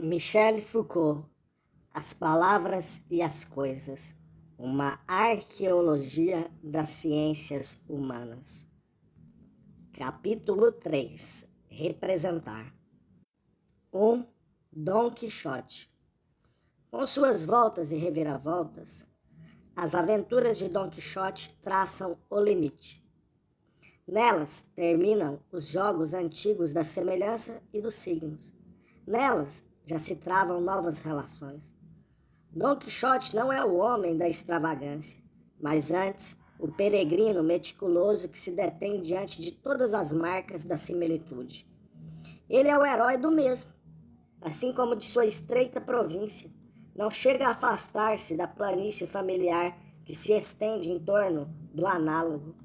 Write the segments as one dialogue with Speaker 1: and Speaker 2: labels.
Speaker 1: Michel Foucault, As Palavras e as Coisas, uma arqueologia das ciências humanas. Capítulo 3. Representar. 1. Dom Quixote. Com suas voltas e reviravoltas, as aventuras de Dom Quixote traçam o limite. Nelas terminam os jogos antigos da semelhança e dos signos. Nelas já se travam novas relações. Dom Quixote não é o homem da extravagância, mas antes o peregrino meticuloso que se detém diante de todas as marcas da similitude. Ele é o herói do mesmo, assim como de sua estreita província. Não chega a afastar-se da planície familiar que se estende em torno do análogo.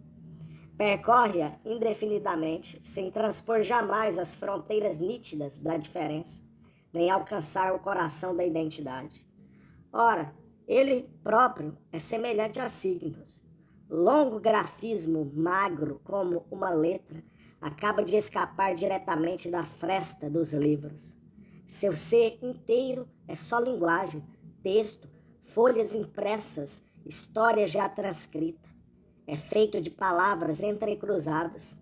Speaker 1: Percorre-a indefinidamente, sem transpor jamais as fronteiras nítidas da diferença, nem alcançar o coração da identidade. Ora, ele próprio é semelhante a signos. Longo grafismo, magro como uma letra, acaba de escapar diretamente da fresta dos livros. Seu ser inteiro é só linguagem, texto, folhas impressas, história já transcrita. É feito de palavras entrecruzadas.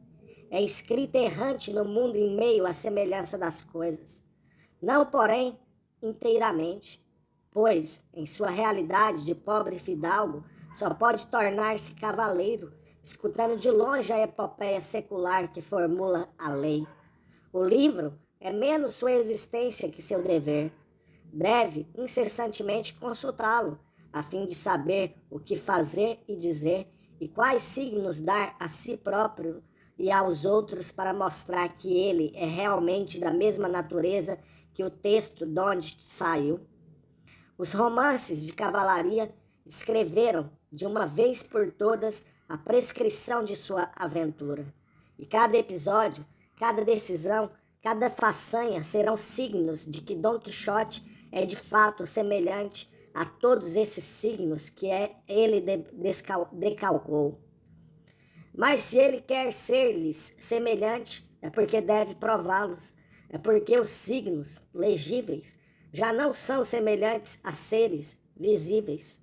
Speaker 1: É escrita errante no mundo em meio à semelhança das coisas. Não, porém, inteiramente, pois, em sua realidade de pobre fidalgo, só pode tornar-se cavaleiro, escutando de longe a epopeia secular que formula a lei. O livro é menos sua existência que seu dever. Deve incessantemente consultá-lo, a fim de saber o que fazer e dizer, e quais signos dar a si próprio e aos outros para mostrar que ele é realmente da mesma natureza que o texto de onde saiu. Os romances de cavalaria escreveram, de uma vez por todas, a prescrição de sua aventura. E cada episódio, cada decisão, cada façanha serão signos de que Dom Quixote é de fato semelhante a todos esses signos que ele decalcou. Mas se ele quer ser-lhes semelhante, é porque deve prová-los. É porque os signos legíveis já não são semelhantes a seres visíveis.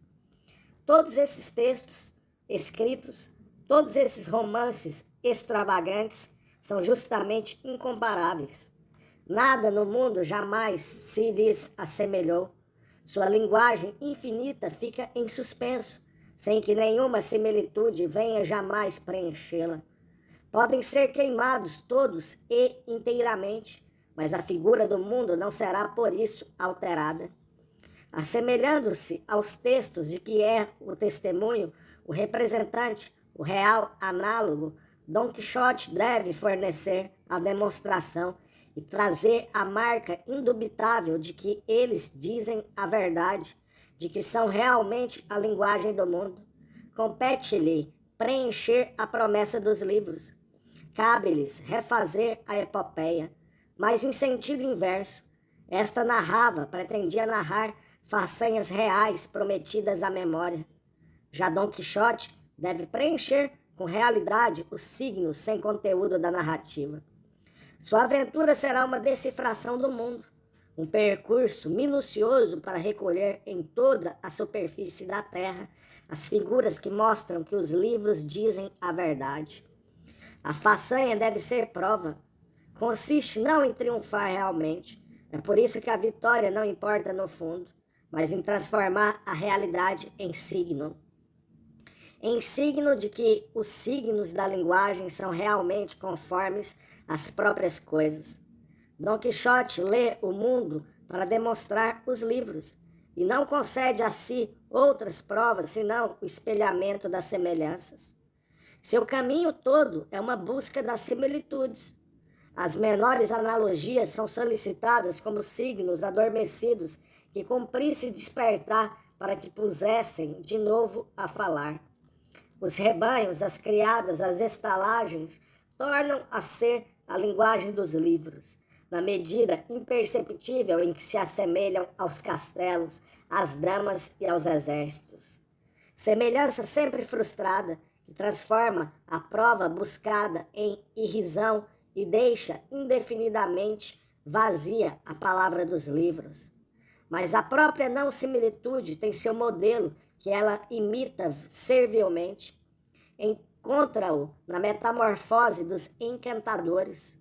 Speaker 1: Todos esses textos escritos, todos esses romances extravagantes são justamente incomparáveis. Nada no mundo jamais se lhes assemelhou. Sua linguagem infinita fica em suspenso, sem que nenhuma similitude venha jamais preenchê-la. Podem ser queimados todos e inteiramente, mas a figura do mundo não será por isso alterada. Assemelhando-se aos textos de que é o testemunho, o representante, o real análogo, Dom Quixote deve fornecer a demonstração e trazer a marca indubitável de que eles dizem a verdade, de que são realmente a linguagem do mundo. Compete-lhe preencher a promessa dos livros. Cabe-lhes refazer a epopeia, mas em sentido inverso. Esta pretendia narrar façanhas reais prometidas à memória. Já Dom Quixote deve preencher com realidade os signos sem conteúdo da narrativa. Sua aventura será uma decifração do mundo, um percurso minucioso para recolher em toda a superfície da terra as figuras que mostram que os livros dizem a verdade. A façanha deve ser prova. Consiste não em triunfar realmente. É por isso que a vitória não importa no fundo, mas em transformar a realidade em signo. Em signo de que os signos da linguagem são realmente conformes às próprias coisas. Dom Quixote lê o mundo para demonstrar os livros, e não concede a si outras provas senão o espelhamento das semelhanças. Seu caminho todo é uma busca das similitudes. As menores analogias são solicitadas como signos adormecidos que cumprisse despertar para que pusessem de novo a falar. Os rebanhos, as criadas, as estalagens tornam a ser a linguagem dos livros, na medida imperceptível em que se assemelham aos castelos, às damas e aos exércitos. Semelhança sempre frustrada, que transforma a prova buscada em irrisão e deixa indefinidamente vazia a palavra dos livros. Mas a própria não similitude tem seu modelo, que ela imita servilmente. Encontra-o na metamorfose dos encantadores.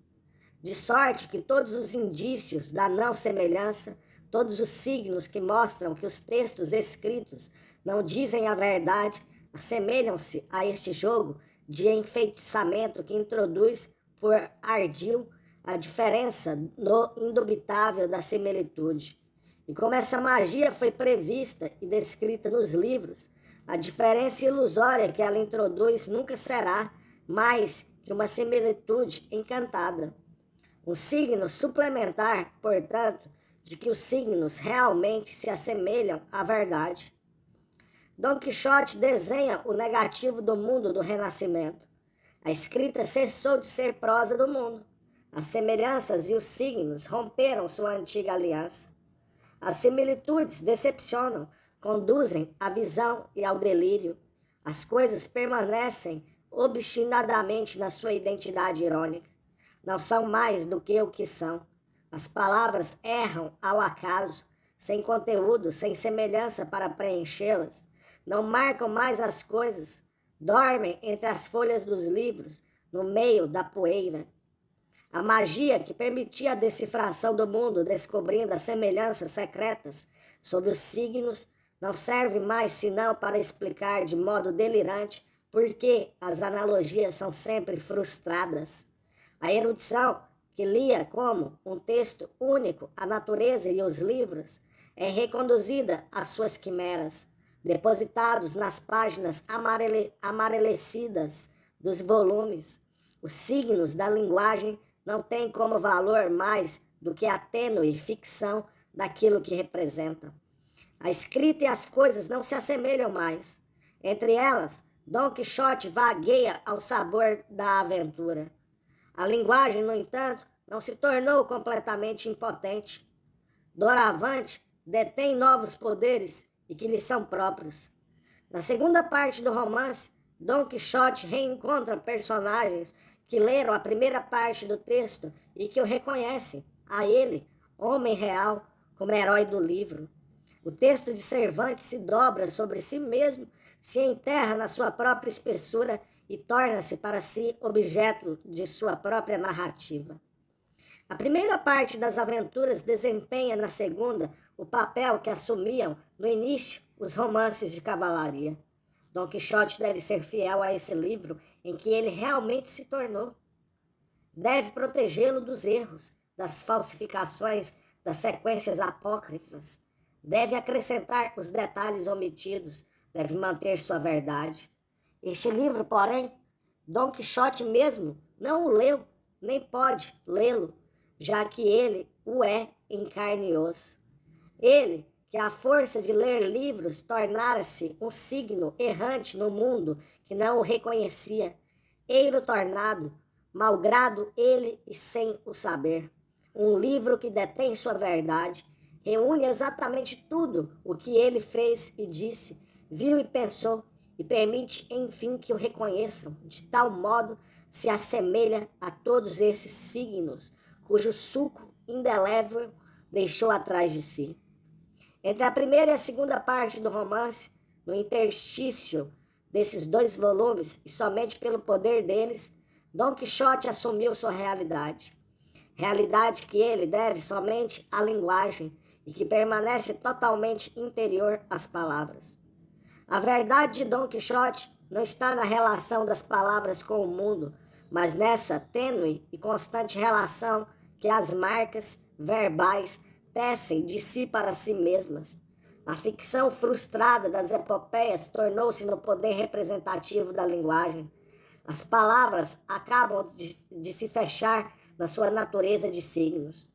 Speaker 1: De sorte que todos os indícios da não semelhança, todos os signos que mostram que os textos escritos não dizem a verdade, assemelham-se a este jogo de enfeitiçamento que introduz por ardil a diferença no indubitável da similitude. E como essa magia foi prevista e descrita nos livros, a diferença ilusória que ela introduz nunca será mais que uma similitude encantada. Um signo suplementar, portanto, de que os signos realmente se assemelham à verdade. Dom Quixote desenha o negativo do mundo do Renascimento. A escrita cessou de ser prosa do mundo. As semelhanças e os signos romperam sua antiga aliança. As similitudes decepcionam, conduzem à visão e ao delírio. As coisas permanecem obstinadamente na sua identidade irônica. Não são mais do que o que são. As palavras erram ao acaso, sem conteúdo, sem semelhança para preenchê-las. Não marcam mais as coisas, dormem entre as folhas dos livros, no meio da poeira. A magia que permitia a decifração do mundo, descobrindo as semelhanças secretas sob os signos, não serve mais senão para explicar de modo delirante por que as analogias são sempre frustradas. A erudição, que lia como um texto único a natureza e os livros, é reconduzida às suas quimeras, depositados nas páginas amarelecidas dos volumes. Os signos da linguagem não têm como valor mais do que a tênue ficção daquilo que representam. A escrita e as coisas não se assemelham mais. Entre elas, Dom Quixote vagueia ao sabor da aventura. A linguagem, no entanto, não se tornou completamente impotente. Doravante, detém novos poderes e que lhe são próprios. Na segunda parte do romance, Dom Quixote reencontra personagens que leram a primeira parte do texto e que o reconhecem, a ele, homem real, como herói do livro. O texto de Cervantes se dobra sobre si mesmo, se enterra na sua própria espessura e torna-se para si objeto de sua própria narrativa. A primeira parte das aventuras desempenha na segunda o papel que assumiam no início os romances de cavalaria. Dom Quixote deve ser fiel a esse livro em que ele realmente se tornou. Deve protegê-lo dos erros, das falsificações, das sequências apócrifas. Deve acrescentar os detalhes omitidos, deve manter sua verdade. Este livro, porém, Dom Quixote mesmo não o leu, nem pode lê-lo, já que ele o é em carne e osso. Ele, que à força de ler livros tornara-se um signo errante no mundo que não o reconhecia, ei-lo tornado, malgrado ele e sem o saber. Um livro que detém sua verdade, reúne exatamente tudo o que ele fez e disse, viu e pensou, e permite, enfim, que o reconheçam, de tal modo se assemelha a todos esses signos, cujo sulco indelével deixou atrás de si. Entre a primeira e a segunda parte do romance, no interstício desses dois volumes, e somente pelo poder deles, Dom Quixote assumiu sua realidade. Realidade que ele deve somente à linguagem e que permanece totalmente interior às palavras. A verdade de Dom Quixote não está na relação das palavras com o mundo, mas nessa tênue e constante relação que as marcas verbais tecem de si para si mesmas. A ficção frustrada das epopeias tornou-se no poder representativo da linguagem. As palavras acabam de se fechar na sua natureza de signos.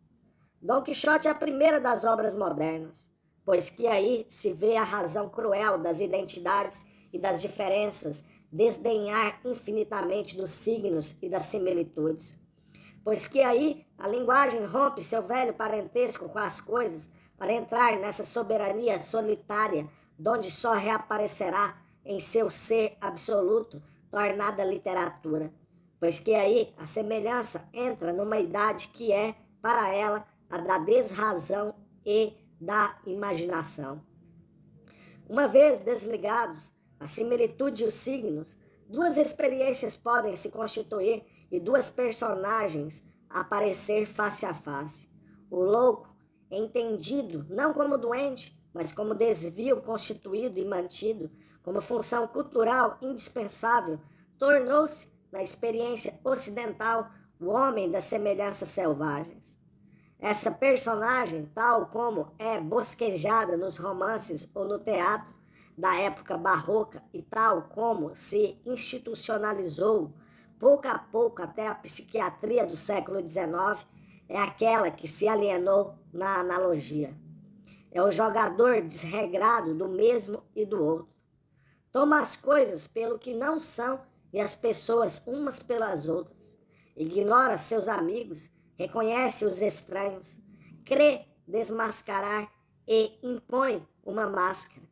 Speaker 1: Dom Quixote é a primeira das obras modernas, pois que aí se vê a razão cruel das identidades e das diferenças, desdenhar infinitamente dos signos e das similitudes. Pois que aí a linguagem rompe seu velho parentesco com as coisas para entrar nessa soberania solitária, donde só reaparecerá em seu ser absoluto, tornada literatura. Pois que aí a semelhança entra numa idade que é, para ela a da desrazão e da imaginação. Uma vez desligados, a similitude e os signos, duas experiências podem se constituir e duas personagens aparecer face a face. O louco, entendido não como doente, mas como desvio constituído e mantido, como função cultural indispensável, tornou-se, na experiência ocidental, o homem das semelhanças selvagens. Essa personagem, tal como é bosquejada nos romances ou no teatro da época barroca e tal como se institucionalizou pouco a pouco até a psiquiatria do século XIX, é aquela que se alienou na analogia. É o jogador desregrado do mesmo e do outro. Toma as coisas pelo que não são e as pessoas umas pelas outras. Ignora seus amigos, reconhece os estranhos, crê desmascarar e impõe uma máscara.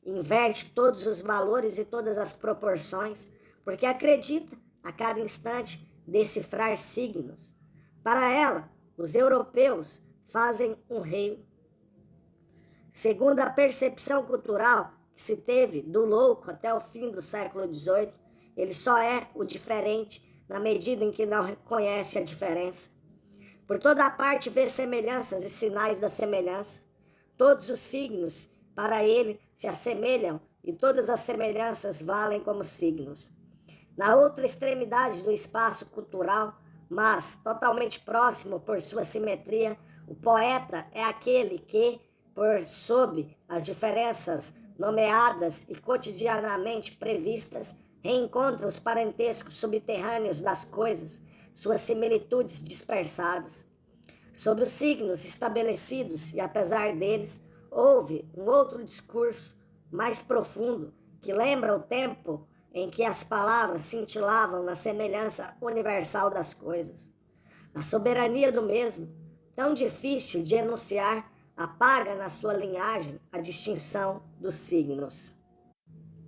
Speaker 1: Inverte todos os valores e todas as proporções, porque acredita a cada instante decifrar signos. Para ela, os europeus fazem um rei. Segundo a percepção cultural que se teve do louco até o fim do século XVIII, ele só é o diferente na medida em que não reconhece a diferença. Por toda a parte vê semelhanças e sinais da semelhança. Todos os signos para ele se assemelham e todas as semelhanças valem como signos. Na outra extremidade do espaço cultural, mas totalmente próximo por sua simetria, o poeta é aquele que, por sob as diferenças nomeadas e cotidianamente previstas, reencontra os parentescos subterrâneos das coisas, suas similitudes dispersadas. Sobre os signos estabelecidos e apesar deles, houve um outro discurso mais profundo que lembra o tempo em que as palavras cintilavam na semelhança universal das coisas. A soberania do mesmo, tão difícil de enunciar, apaga na sua linhagem a distinção dos signos.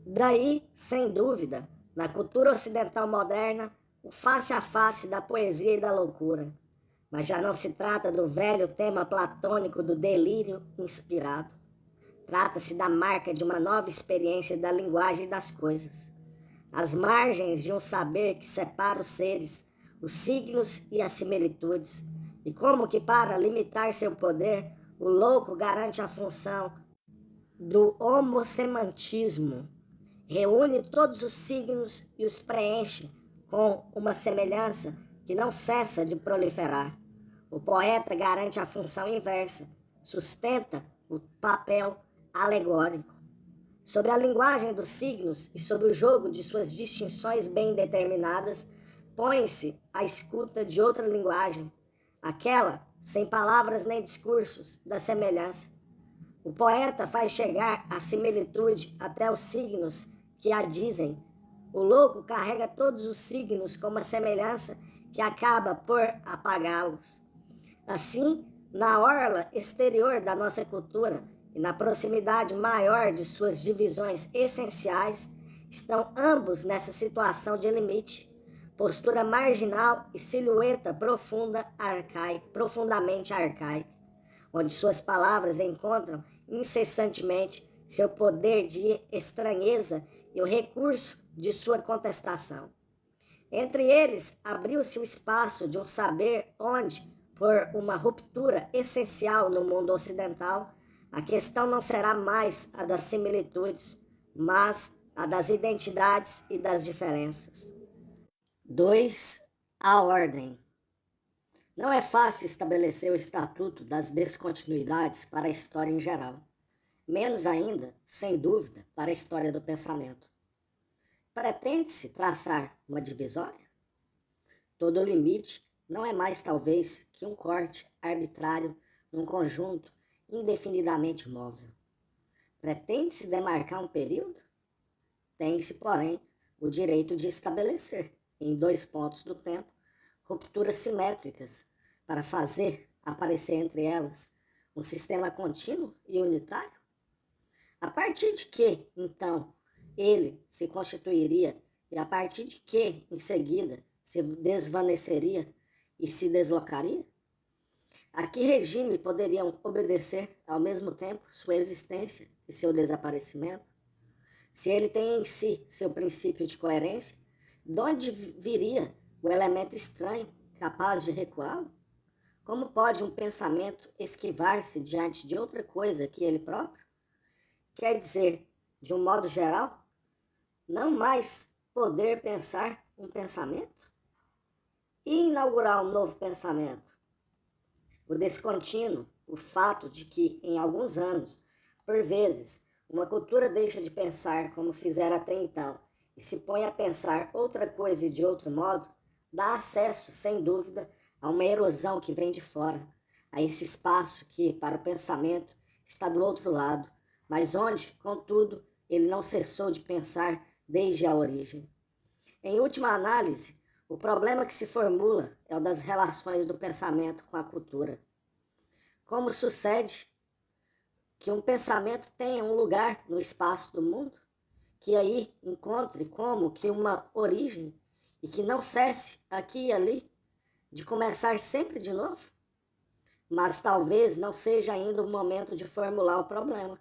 Speaker 1: Daí, sem dúvida, na cultura ocidental moderna, o face a face da poesia e da loucura. Mas já não se trata do velho tema platônico do delírio inspirado. Trata-se da marca de uma nova experiência da linguagem das coisas. Às margens de um saber que separa os seres, os signos e as similitudes. E como que para limitar seu poder, o louco garante a função do homosemantismo. Reúne todos os signos e os preenche com uma semelhança que não cessa de proliferar. O poeta garante a função inversa, sustenta o papel alegórico. Sobre a linguagem dos signos e sobre o jogo de suas distinções bem determinadas, põe-se a escuta de outra linguagem, aquela sem palavras nem discursos da semelhança. O poeta faz chegar a similitude até os signos que a dizem. O louco carrega todos os signos com uma semelhança que acaba por apagá-los. Assim, na orla exterior da nossa cultura e na proximidade maior de suas divisões essenciais, estão ambos nessa situação de limite, postura marginal e silhueta profundamente arcaica, onde suas palavras encontram incessantemente seu poder de estranheza e o recurso de sua contestação. Entre eles, abriu-se o espaço de um saber onde, por uma ruptura essencial no mundo ocidental, a questão não será mais a das similitudes, mas a das identidades e das diferenças. 2. A ordem. Não é fácil estabelecer o estatuto das descontinuidades para a história em geral, menos ainda, sem dúvida, para a história do pensamento. Pretende-se traçar uma divisória? Todo limite não é mais talvez que um corte arbitrário num conjunto indefinidamente móvel. Pretende-se demarcar um período? Tem-se, porém, o direito de estabelecer, em 2 pontos do tempo, rupturas simétricas para fazer aparecer entre elas um sistema contínuo e unitário? A partir de que, então, ele se constituiria e a partir de que, em seguida, se desvaneceria e se deslocaria? A que regime poderiam obedecer ao mesmo tempo sua existência e seu desaparecimento? Se ele tem em si seu princípio de coerência, de onde viria o elemento estranho capaz de recuá-lo? Como pode um pensamento esquivar-se diante de outra coisa que ele próprio? Quer dizer, de um modo geral, não mais poder pensar um pensamento? E inaugurar um novo pensamento? O descontínuo, o fato de que, em alguns anos, por vezes, uma cultura deixa de pensar como fizera até então e se põe a pensar outra coisa e de outro modo, dá acesso, sem dúvida, a uma erosão que vem de fora, a esse espaço que, para o pensamento, está do outro lado, mas onde, contudo, ele não cessou de pensar desde a origem. Em última análise, o problema que se formula é o das relações do pensamento com a cultura. Como sucede que um pensamento tenha um lugar no espaço do mundo, que aí encontre como que uma origem e que não cesse aqui e ali de começar sempre de novo? Mas talvez não seja ainda o momento de formular o problema.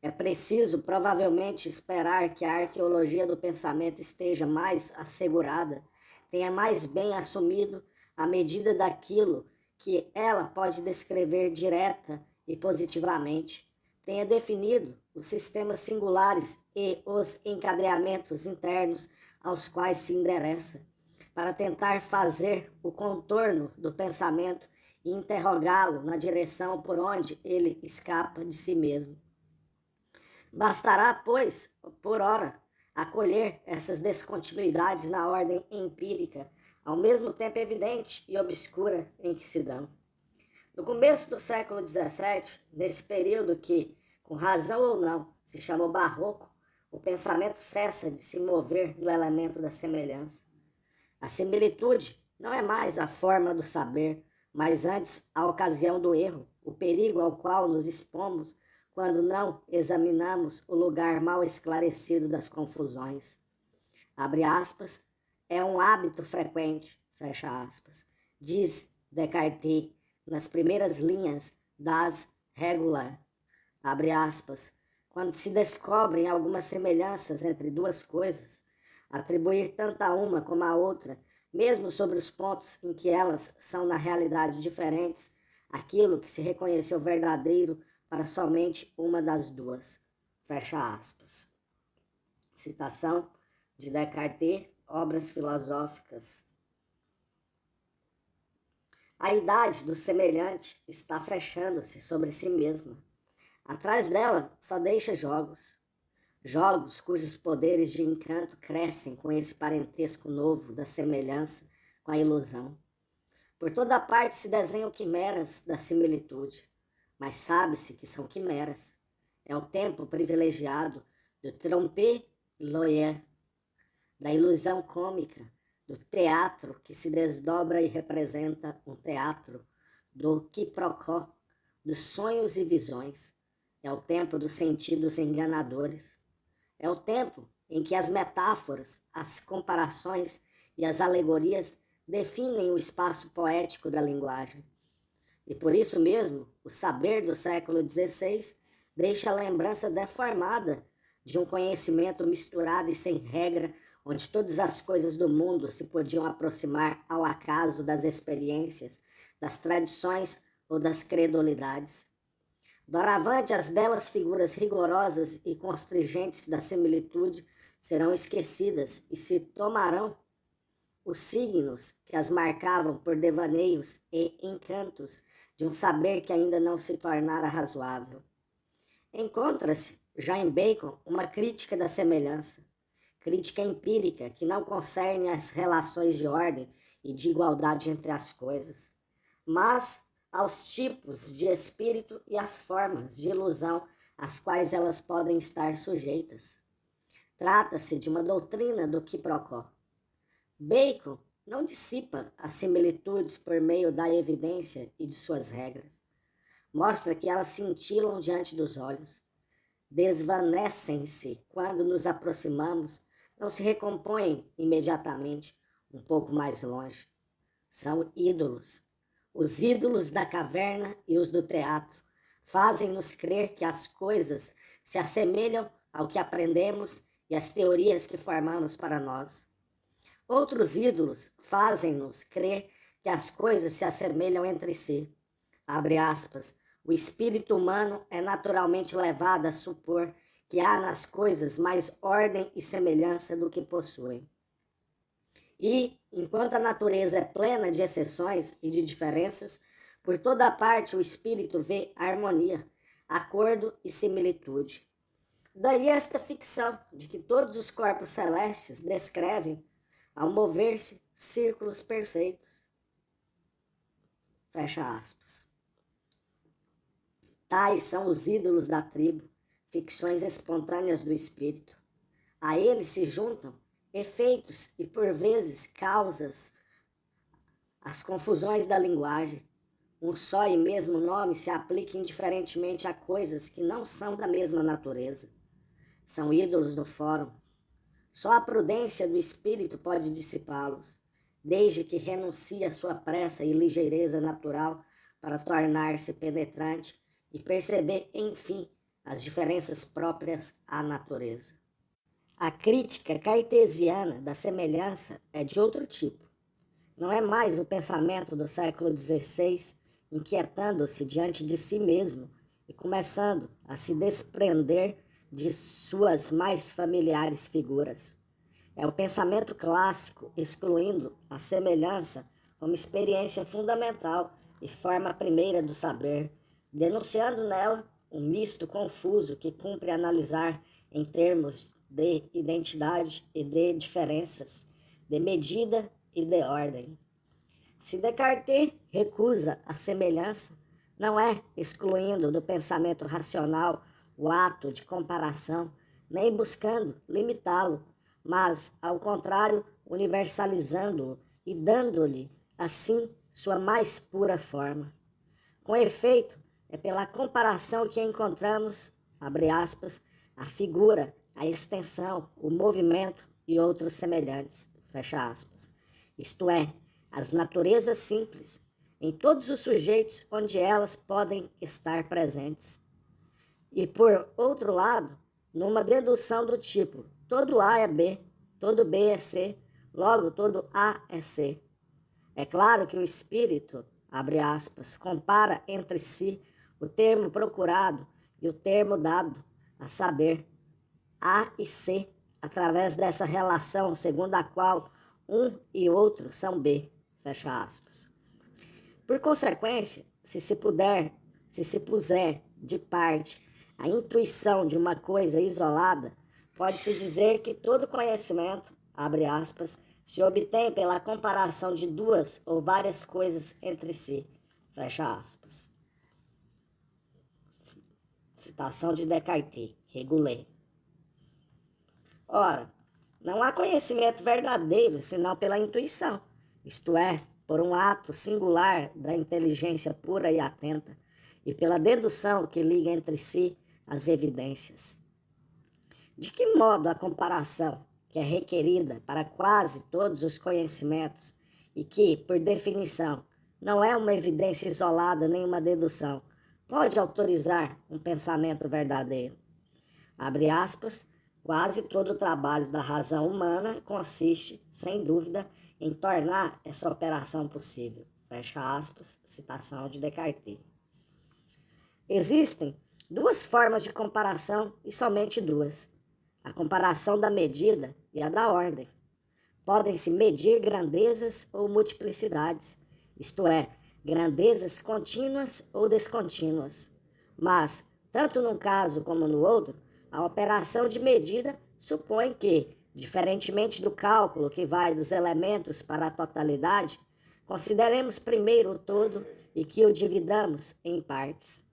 Speaker 1: É preciso, provavelmente, esperar que a arqueologia do pensamento esteja mais assegurada, tenha mais bem assumido a medida daquilo que ela pode descrever direta e positivamente, tenha definido os sistemas singulares e os encadeamentos internos aos quais se endereça, para tentar fazer o contorno do pensamento e interrogá-lo na direção por onde ele escapa de si mesmo. Bastará, pois, por ora, acolher essas descontinuidades na ordem empírica, ao mesmo tempo evidente e obscura em que se dão. No começo do século XVII, nesse período que, com razão ou não, se chamou barroco, o pensamento cessa de se mover no elemento da semelhança. A similitude não é mais a forma do saber, mas antes a ocasião do erro, o perigo ao qual nos expomos quando não examinamos o lugar mal esclarecido das confusões. Abre aspas, é um hábito frequente, fecha aspas, diz Descartes nas primeiras linhas das Regula, abre aspas, quando se descobrem algumas semelhanças entre duas coisas, atribuir tanto a uma como a outra, mesmo sobre os pontos em que elas são na realidade diferentes, aquilo que se reconheceu verdadeiro para somente uma das duas. Fecha aspas. Citação de Descartes, Obras Filosóficas. A idade do semelhante está fechando-se sobre si mesma. Atrás dela só deixa jogos. Jogos cujos poderes de encanto crescem com esse parentesco novo da semelhança com a ilusão. Por toda parte se desenham quimeras da similitude, mas sabe-se que são quimeras. É o tempo privilegiado do trompe-l'œil, da ilusão cômica, do teatro que se desdobra e representa um teatro, do quiprocó, dos sonhos e visões. É o tempo dos sentidos enganadores. É o tempo em que as metáforas, as comparações e as alegorias definem o espaço poético da linguagem. E por isso mesmo, o saber do século XVI deixa a lembrança deformada de um conhecimento misturado e sem regra, onde todas as coisas do mundo se podiam aproximar ao acaso das experiências, das tradições ou das credulidades. Doravante, as belas figuras rigorosas e constringentes da similitude serão esquecidas e se tomarão os signos que as marcavam por devaneios e encantos de um saber que ainda não se tornara razoável. Encontra-se, já em Bacon, uma crítica da semelhança, crítica empírica que não concerne as relações de ordem e de igualdade entre as coisas, mas aos tipos de espírito e às formas de ilusão às quais elas podem estar sujeitas. Trata-se de uma doutrina do quiprocó. Bacon não dissipa as similitudes por meio da evidência e de suas regras. Mostra que elas cintilam diante dos olhos, desvanecem-se quando nos aproximamos, não se recompõem imediatamente, um pouco mais longe. São ídolos. Os ídolos da caverna e os do teatro fazem-nos crer que as coisas se assemelham ao que aprendemos e às teorias que formamos para nós. Outros ídolos fazem-nos crer que as coisas se assemelham entre si. Abre aspas. O espírito humano é naturalmente levado a supor que há nas coisas mais ordem e semelhança do que possuem. E, enquanto a natureza é plena de exceções e de diferenças, por toda parte o espírito vê harmonia, acordo e similitude. Daí esta ficção de que todos os corpos celestes descrevem, ao mover-se, círculos perfeitos. Fecha aspas. Tais são os ídolos da tribo, ficções espontâneas do espírito. A eles se juntam efeitos e, por vezes, causas, as confusões da linguagem. Um só e mesmo nome se aplica indiferentemente a coisas que não são da mesma natureza. São ídolos do fórum. Só a prudência do espírito pode dissipá-los, desde que renuncie à sua pressa e ligeireza natural para tornar-se penetrante e perceber, enfim, as diferenças próprias à natureza. A crítica cartesiana da semelhança é de outro tipo. Não é mais o pensamento do século XVI inquietando-se diante de si mesmo e começando a se desprender de suas mais familiares figuras. É o pensamento clássico excluindo a semelhança como experiência fundamental e forma primeira do saber, denunciando nela um misto confuso que cumpre analisar em termos de identidade e de diferenças, de medida e de ordem. Se Descartes recusa a semelhança, não é excluindo do pensamento racional o ato de comparação, nem buscando limitá-lo, mas, ao contrário, universalizando-o e dando-lhe, assim, sua mais pura forma. Com efeito, é pela comparação que encontramos, abre aspas, a figura, a extensão, o movimento e outros semelhantes, fecha aspas. Isto é, as naturezas simples, em todos os sujeitos onde elas podem estar presentes. E, por outro lado, numa dedução do tipo, todo A é B, todo B é C, logo todo A é C. É claro que o espírito, abre aspas, compara entre si o termo procurado e o termo dado, a saber, A e C, através dessa relação segundo a qual um e outro são B, fecha aspas. Por consequência, se se puser de parte a intuição de uma coisa isolada, pode-se dizer que todo conhecimento, abre aspas, se obtém pela comparação de duas ou várias coisas entre si, fecha aspas. Citação de Descartes, Regulet. Ora, não há conhecimento verdadeiro senão pela intuição, isto é, por um ato singular da inteligência pura e atenta, e pela dedução que liga entre si as evidências. De que modo a comparação, que é requerida para quase todos os conhecimentos e que, por definição, não é uma evidência isolada nem uma dedução, pode autorizar um pensamento verdadeiro? Abre aspas, quase todo o trabalho da razão humana consiste, sem dúvida, em tornar essa operação possível. Fecha aspas, citação de Descartes. Existem duas formas de comparação e somente duas. A comparação da medida e a da ordem. Podem-se medir grandezas ou multiplicidades, isto é, grandezas contínuas ou descontínuas. Mas, tanto num caso como no outro, a operação de medida supõe que, diferentemente do cálculo que vai dos elementos para a totalidade, consideremos primeiro o todo e que o dividamos em partes.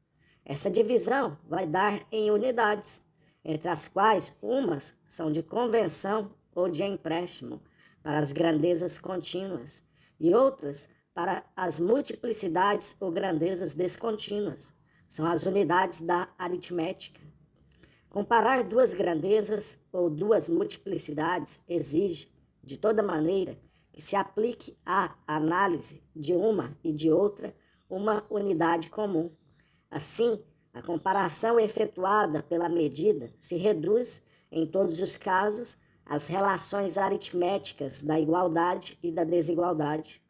Speaker 1: Essa divisão vai dar em unidades, entre as quais umas são de convenção ou de empréstimo para as grandezas contínuas e outras para as multiplicidades ou grandezas descontínuas. São as unidades da aritmética. Comparar duas grandezas ou duas multiplicidades exige, de toda maneira, que se aplique à análise de uma e de outra uma unidade comum. Assim, a comparação efetuada pela medida se reduz, em todos os casos, às relações aritméticas da igualdade e da desigualdade.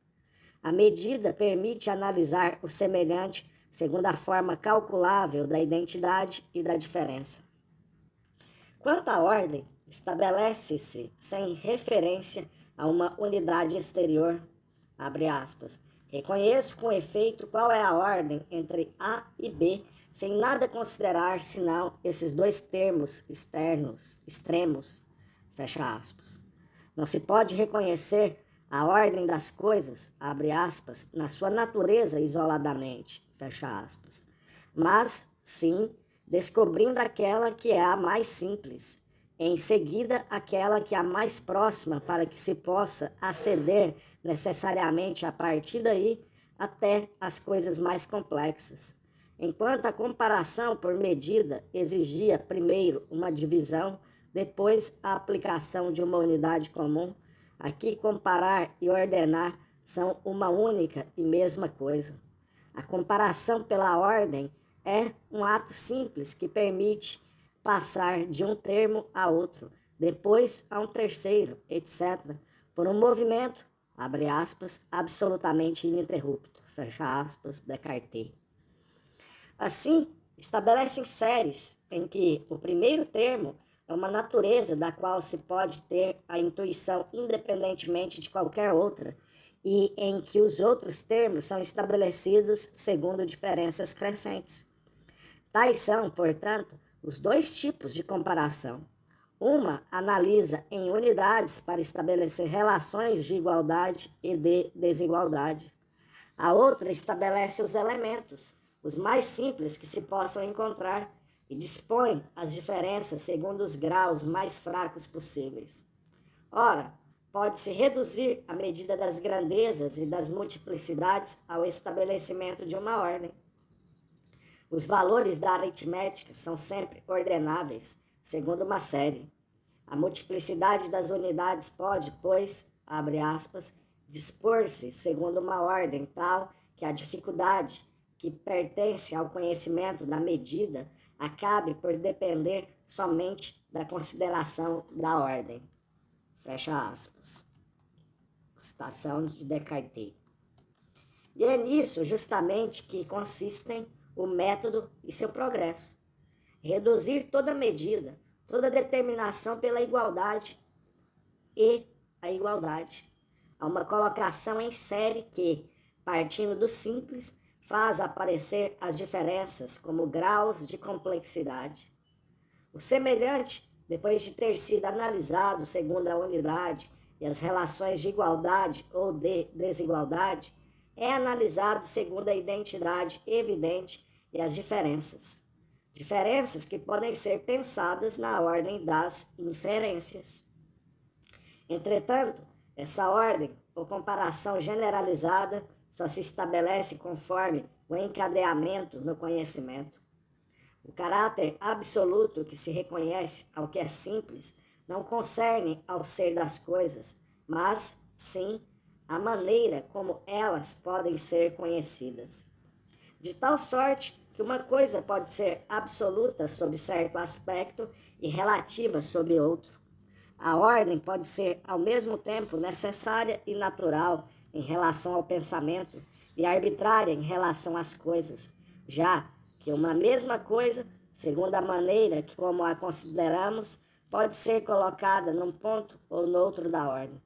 Speaker 1: A medida permite analisar o semelhante segundo a forma calculável da identidade e da diferença. Quanto à ordem, estabelece-se sem referência a uma unidade exterior, abre aspas. Reconheço com efeito qual é a ordem entre A e B, sem nada considerar senão esses dois termos extremos, fecha aspas. Não se pode reconhecer a ordem das coisas, abre aspas, na sua natureza isoladamente, fecha aspas. Mas, sim, descobrindo aquela que é a mais simples, em seguida aquela que é a mais próxima para que se possa aceder necessariamente a partir daí até as coisas mais complexas. Enquanto a comparação por medida exigia primeiro uma divisão, depois a aplicação de uma unidade comum, aqui comparar e ordenar são uma única e mesma coisa. A comparação pela ordem é um ato simples que permite passar de um termo a outro, depois a um terceiro, etc., por um movimento, abre aspas, absolutamente ininterrupto, fecha aspas, Descartes. Assim, estabelecem séries em que o primeiro termo é uma natureza da qual se pode ter a intuição independentemente de qualquer outra, e em que os outros termos são estabelecidos segundo diferenças crescentes. Tais são, portanto, os dois tipos de comparação. Uma analisa em unidades para estabelecer relações de igualdade e de desigualdade. A outra estabelece os elementos, os mais simples que se possam encontrar, e dispõe as diferenças segundo os graus mais fracos possíveis. Ora, pode-se reduzir a medida das grandezas e das multiplicidades ao estabelecimento de uma ordem. Os valores da aritmética são sempre ordenáveis, segundo uma série. A multiplicidade das unidades pode, pois, abre aspas, dispor-se segundo uma ordem tal que a dificuldade que pertence ao conhecimento da medida acabe por depender somente da consideração da ordem. Fecha aspas. Citação de Descartes. E é nisso justamente que consistem o método e seu progresso. Reduzir toda medida, toda determinação pela igualdade e a igualdade a uma colocação em série que, partindo do simples, faz aparecer as diferenças como graus de complexidade. O semelhante, depois de ter sido analisado segundo a unidade e as relações de igualdade ou de desigualdade, é analisado segundo a identidade evidente e as diferenças. Diferenças que podem ser pensadas na ordem das inferências. Entretanto, essa ordem ou comparação generalizada só se estabelece conforme o encadeamento no conhecimento. O caráter absoluto que se reconhece ao que é simples não concerne ao ser das coisas, mas, sim, a maneira como elas podem ser conhecidas. De tal sorte que uma coisa pode ser absoluta sob certo aspecto e relativa sob outro. A ordem pode ser, ao mesmo tempo, necessária e natural em relação ao pensamento e arbitrária em relação às coisas, já que uma mesma coisa, segundo a maneira que como a consideramos, pode ser colocada num ponto ou noutro da ordem.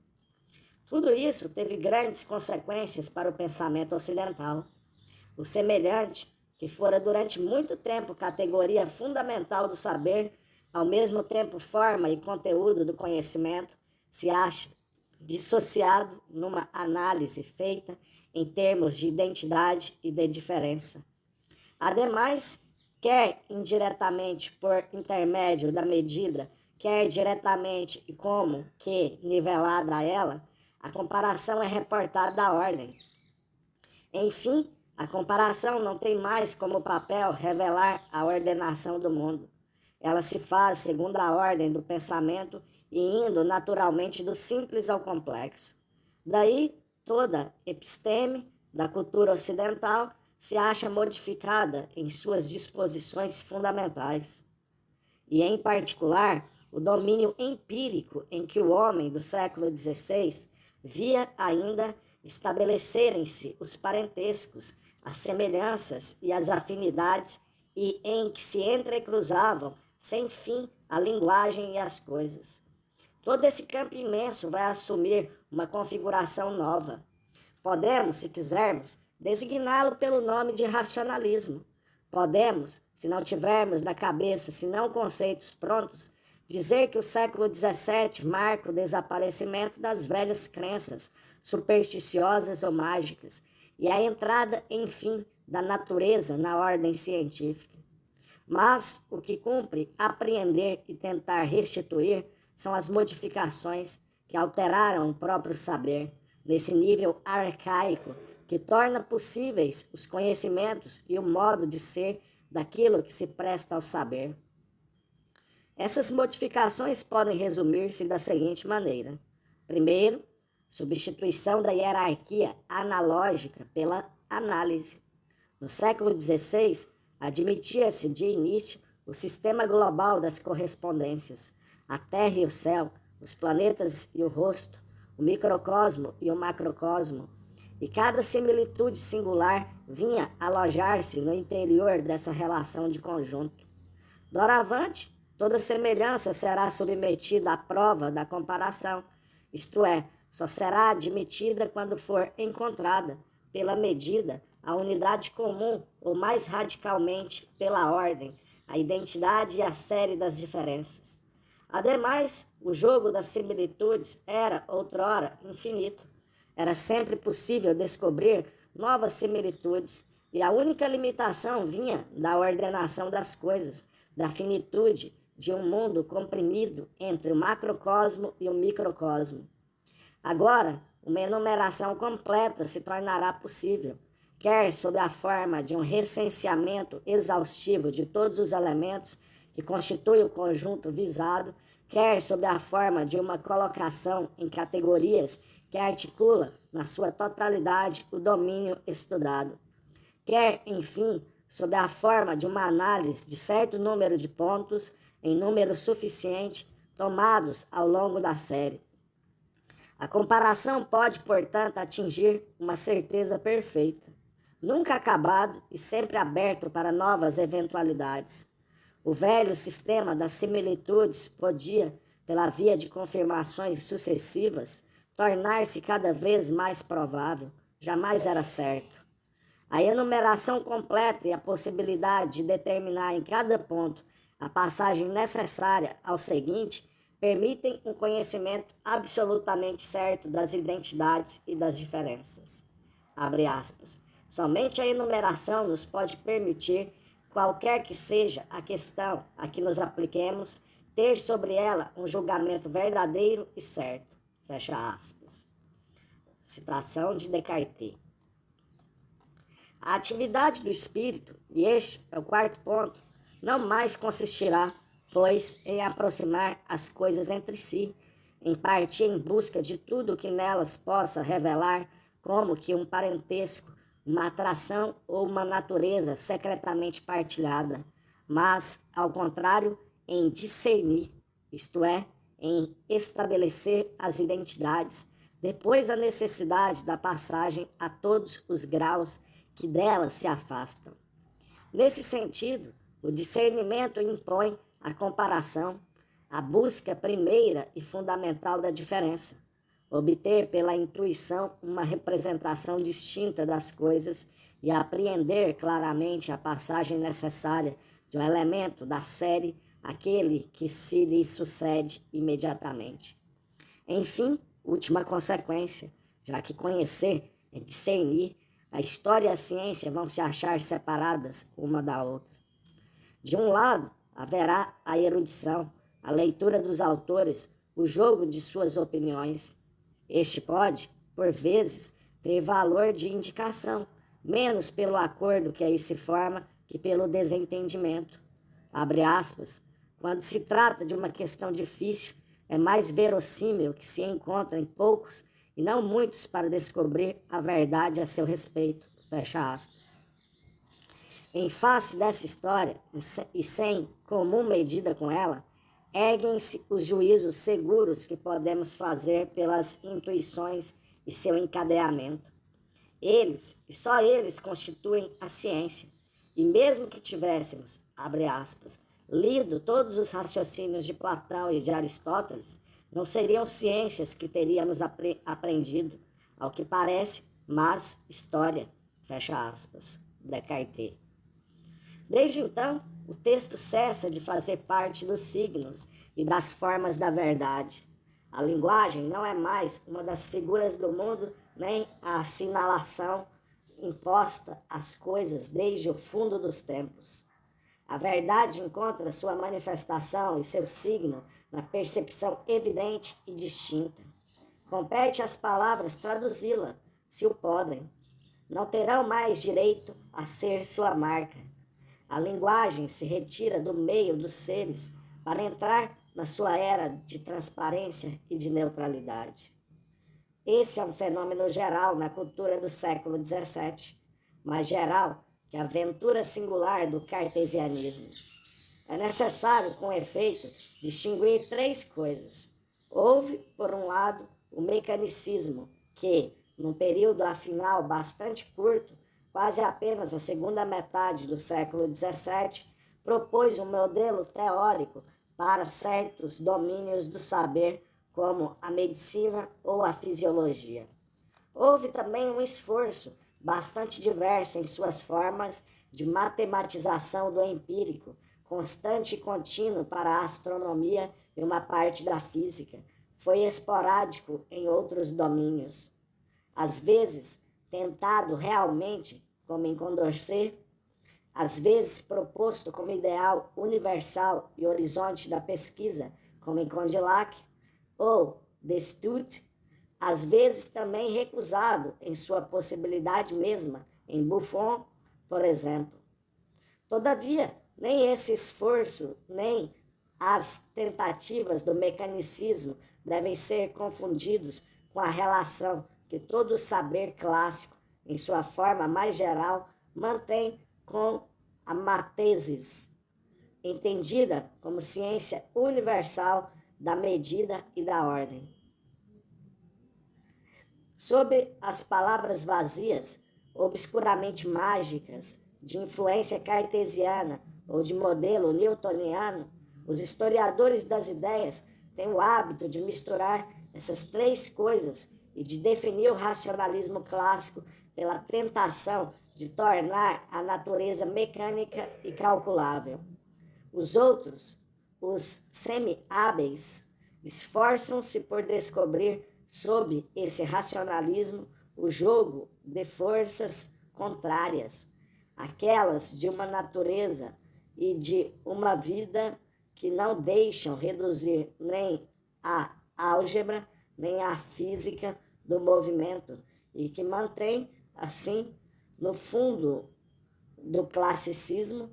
Speaker 1: Tudo isso teve grandes consequências para o pensamento ocidental. O semelhante, que fora durante muito tempo categoria fundamental do saber, ao mesmo tempo forma e conteúdo do conhecimento, se acha dissociado numa análise feita em termos de identidade e de diferença. Ademais, quer indiretamente por intermédio da medida, quer diretamente e como que nivelada a ela, a comparação é reportada à ordem. Enfim, a comparação não tem mais como papel revelar a ordenação do mundo. Ela se faz segundo a ordem do pensamento e indo naturalmente do simples ao complexo. Daí, toda episteme da cultura ocidental se acha modificada em suas disposições fundamentais. E, em particular, o domínio empírico em que o homem do século XVI via ainda estabelecerem-se os parentescos, as semelhanças e as afinidades, e em que se entrecruzavam sem fim a linguagem e as coisas. Todo esse campo imenso vai assumir uma configuração nova. Podemos, se quisermos, designá-lo pelo nome de racionalismo. Podemos, se não tivermos na cabeça senão conceitos prontos, dizer que o século XVII marca o desaparecimento das velhas crenças supersticiosas ou mágicas e a entrada, enfim, da natureza na ordem científica. Mas o que cumpre apreender e tentar restituir são as modificações que alteraram o próprio saber, nesse nível arcaico que torna possíveis os conhecimentos e o modo de ser daquilo que se presta ao saber. Essas modificações podem resumir-se da seguinte maneira. Primeiro, substituição da hierarquia analógica pela análise. No século XVI, admitia-se de início o sistema global das correspondências, a Terra e o céu, os planetas e o rosto, o microcosmo e o macrocosmo, e cada similitude singular vinha alojar-se no interior dessa relação de conjunto. Doravante, toda semelhança será submetida à prova da comparação, isto é, só será admitida quando for encontrada, pela medida, a unidade comum ou mais radicalmente pela ordem, a identidade e a série das diferenças. Ademais, o jogo das similitudes era, outrora, infinito. Era sempre possível descobrir novas similitudes, e a única limitação vinha da ordenação das coisas, da finitude de um mundo comprimido entre o macrocosmo e o microcosmo. Agora, uma enumeração completa se tornará possível, quer sob a forma de um recenseamento exaustivo de todos os elementos que constituem o conjunto visado, quer sob a forma de uma colocação em categorias que articula, na sua totalidade, o domínio estudado, quer, enfim, sob a forma de uma análise de certo número de pontos, em número suficiente, tomados ao longo da série. A comparação pode, portanto, atingir uma certeza perfeita, nunca acabado e sempre aberto para novas eventualidades. O velho sistema das similitudes podia, pela via de confirmações sucessivas, tornar-se cada vez mais provável, jamais era certo. A enumeração completa e a possibilidade de determinar em cada ponto a passagem necessária ao seguinte permitem um conhecimento absolutamente certo das identidades e das diferenças. Abre aspas. Somente a enumeração nos pode permitir, qualquer que seja a questão a que nos apliquemos, ter sobre ela um julgamento verdadeiro e certo. Fecha aspas. Citação de Descartes. A atividade do espírito, e este é o quarto ponto, não mais consistirá, pois, em aproximar as coisas entre si, em partir em busca de tudo o que nelas possa revelar como que um parentesco, uma atração ou uma natureza secretamente partilhada, mas, ao contrário, em discernir, isto é, em estabelecer as identidades, depois da necessidade da passagem a todos os graus que delas se afastam. Nesse sentido, o discernimento impõe a comparação, a busca primeira e fundamental da diferença, obter pela intuição uma representação distinta das coisas e apreender claramente a passagem necessária de um elemento da série àquele que se lhe sucede imediatamente. Enfim, última consequência, já que conhecer é discernir, a história e a ciência vão se achar separadas uma da outra. De um lado, haverá a erudição, a leitura dos autores, o jogo de suas opiniões. Este pode, por vezes, ter valor de indicação, menos pelo acordo que aí se forma que pelo desentendimento. Abre aspas, quando se trata de uma questão difícil, é mais verossímil que se encontrem poucos e não muitos para descobrir a verdade a seu respeito. Fecha aspas. Em face dessa história, e sem comum medida com ela, erguem-se os juízos seguros que podemos fazer pelas intuições e seu encadeamento. Eles, e só eles, constituem a ciência. E mesmo que tivéssemos, abre aspas, lido todos os raciocínios de Platão e de Aristóteles, não seriam ciências que teríamos aprendido, ao que parece, mas história, fecha aspas, Descartes. Desde então, o texto cessa de fazer parte dos signos e das formas da verdade. A linguagem não é mais uma das figuras do mundo, nem a assinalação imposta às coisas desde o fundo dos tempos. A verdade encontra sua manifestação e seu signo na percepção evidente e distinta. Compete às palavras traduzi-la, se o podem. Não terão mais direito a ser sua marca. A linguagem se retira do meio dos seres para entrar na sua era de transparência e de neutralidade. Esse é um fenômeno geral na cultura do século XVII, mais geral que a aventura singular do cartesianismo. É necessário, com efeito, distinguir três coisas. Houve, por um lado, o mecanicismo, que, num período afinal bastante curto, quase apenas a segunda metade do século XVII, propôs um modelo teórico para certos domínios do saber, como a medicina ou a fisiologia. Houve também um esforço bastante diverso em suas formas de matematização do empírico, constante e contínuo para a astronomia e uma parte da física. Foi esporádico em outros domínios. Às vezes, tentado realmente, como em Condorcet, às vezes proposto como ideal universal e horizonte da pesquisa, como em Condillac, ou Destutt, às vezes também recusado em sua possibilidade mesma, em Buffon, por exemplo. Todavia, nem esse esforço, nem as tentativas do mecanicismo devem ser confundidos com a relação que todo saber clássico, em sua forma mais geral, mantém com a mátesis, entendida como ciência universal da medida e da ordem. Sob as palavras vazias, obscuramente mágicas, de influência cartesiana ou de modelo newtoniano, os historiadores das ideias têm o hábito de misturar essas três coisas e de definir o racionalismo clássico pela tentação de tornar a natureza mecânica e calculável. Os outros, os semi-hábeis, esforçam-se por descobrir, sob esse racionalismo, o jogo de forças contrárias, aquelas de uma natureza e de uma vida que não deixam reduzir nem a álgebra, nem a física do movimento e que mantém, assim, no fundo do classicismo,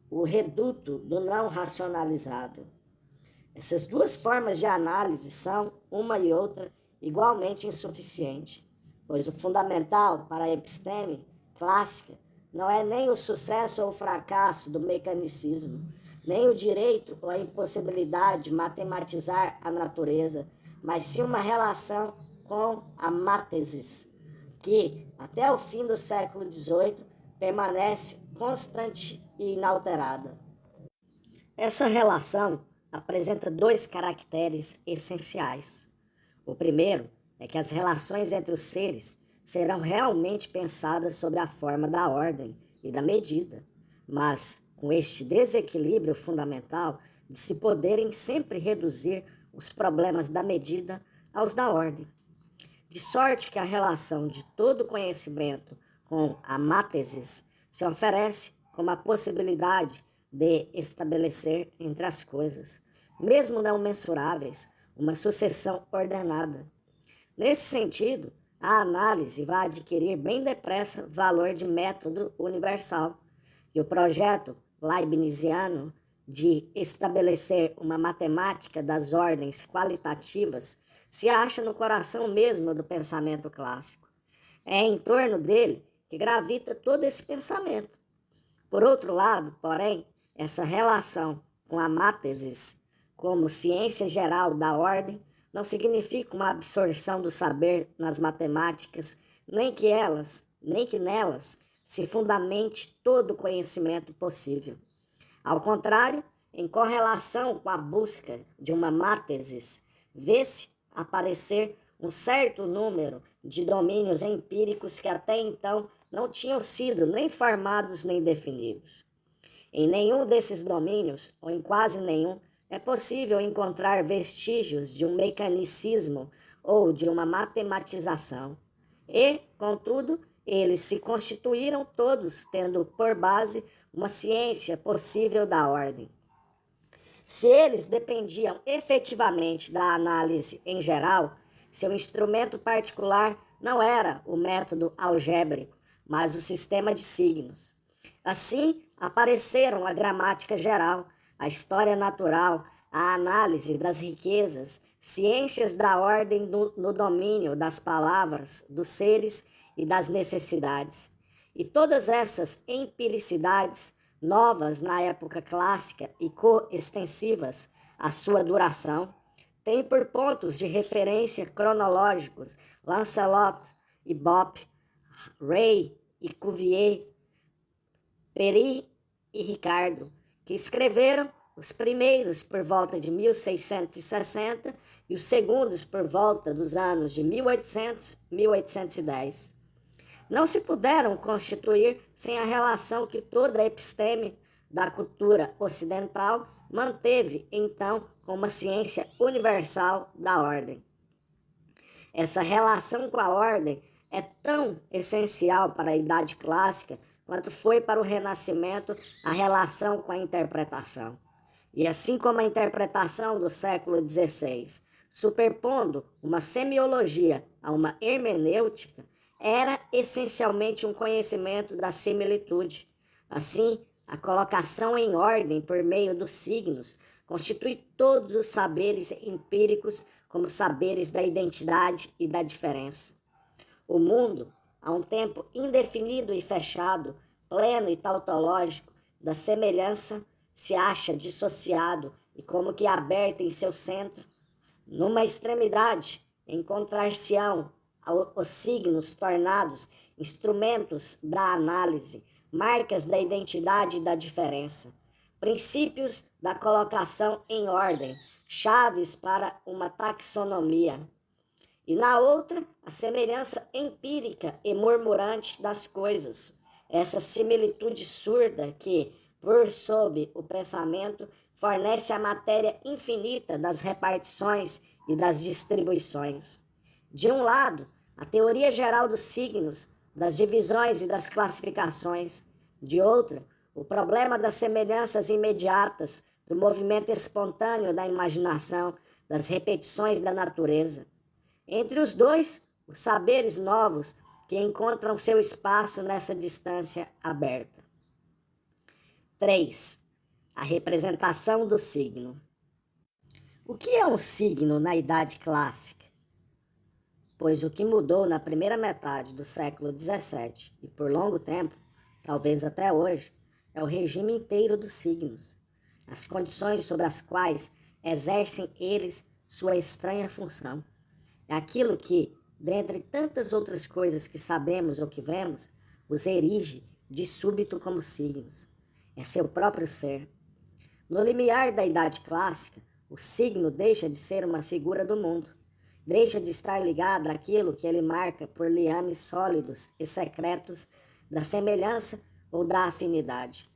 Speaker 1: o reduto do não racionalizável. Essas duas formas de análise são, uma e outra, igualmente insuficientes, pois o fundamental para a episteme clássica não é nem o sucesso ou o fracasso do mecanicismo, nem o direito ou a impossibilidade de matematizar a natureza, mas sim uma relação com a mátesis, que, até o fim do século XVIII, permanece constante e inalterada. Essa relação apresenta dois caracteres essenciais. O primeiro é que as relações entre os seres serão realmente pensadas sob a forma da ordem e da medida, mas com este desequilíbrio fundamental de se poderem sempre reduzir os problemas da medida aos da ordem. De sorte que a relação de todo conhecimento com a mátesis se oferece como a possibilidade de estabelecer entre as coisas, mesmo não mensuráveis, uma sucessão ordenada. Nesse sentido, a análise vai adquirir bem depressa valor de método universal, e o projeto leibniziano de estabelecer uma matemática das ordens qualitativas se acha no coração mesmo do pensamento clássico. É em torno dele que gravita todo esse pensamento. Por outro lado, porém, essa relação com a mátesis, como ciência geral da ordem, não significa uma absorção do saber nas matemáticas, nem que nelas se fundamente todo o conhecimento possível. Ao contrário, em correlação com a busca de uma mátesis, vê-se aparecer um certo número de domínios empíricos que até então não tinham sido nem formados nem definidos. Em nenhum desses domínios, ou em quase nenhum, é possível encontrar vestígios de um mecanicismo ou de uma matematização. E, contudo, eles se constituíram todos tendo por base uma ciência possível da ordem. Se eles dependiam efetivamente da análise em geral, seu instrumento particular não era o método algébrico, mas o sistema de signos. Assim, apareceram a gramática geral, a história natural, a análise das riquezas, ciências da ordem no domínio das palavras, dos seres e das necessidades. E todas essas empiricidades, novas na época clássica e coextensivas à sua duração, têm por pontos de referência cronológicos Lancelot e Bopp, Ray e Cuvier, Peri e Ricardo, que escreveram os primeiros por volta de 1660 e os segundos por volta dos anos de 1800 e 1810. Não se puderam constituir sem a relação que toda a episteme da cultura ocidental manteve, então, com uma ciência universal da ordem. Essa relação com a ordem é tão essencial para a Idade Clássica quanto foi para o Renascimento a relação com a interpretação. E assim como a interpretação do século XVI, superpondo uma semiologia a uma hermenêutica, era essencialmente um conhecimento da similitude. Assim, a colocação em ordem por meio dos signos constitui todos os saberes empíricos como saberes da identidade e da diferença. O mundo, há um tempo indefinido e fechado, pleno e tautológico, da semelhança, se acha dissociado e como que aberto em seu centro. Numa extremidade, encontrar-se-ão os signos tornados instrumentos da análise, marcas da identidade e da diferença, princípios da colocação em ordem, chaves para uma taxonomia. E na outra, a semelhança empírica e murmurante das coisas, essa similitude surda que, por sob o pensamento, fornece a matéria infinita das repartições e das distribuições. De um lado, a teoria geral dos signos, das divisões e das classificações. De outro, o problema das semelhanças imediatas, do movimento espontâneo da imaginação, das repetições da natureza. Entre os dois, os saberes novos que encontram seu espaço nessa distância aberta. 3. A representação do signo. O que é um signo na Idade Clássica? Pois o que mudou na primeira metade do século XVII e por longo tempo, talvez até hoje, é o regime inteiro dos signos, as condições sobre as quais exercem eles sua estranha função. É aquilo que, dentre tantas outras coisas que sabemos ou que vemos, os erige de súbito como signos. É seu próprio ser. No limiar da Idade Clássica, o signo deixa de ser uma figura do mundo, deixa de estar ligado àquilo que ele marca por liames sólidos e secretos da semelhança ou da afinidade.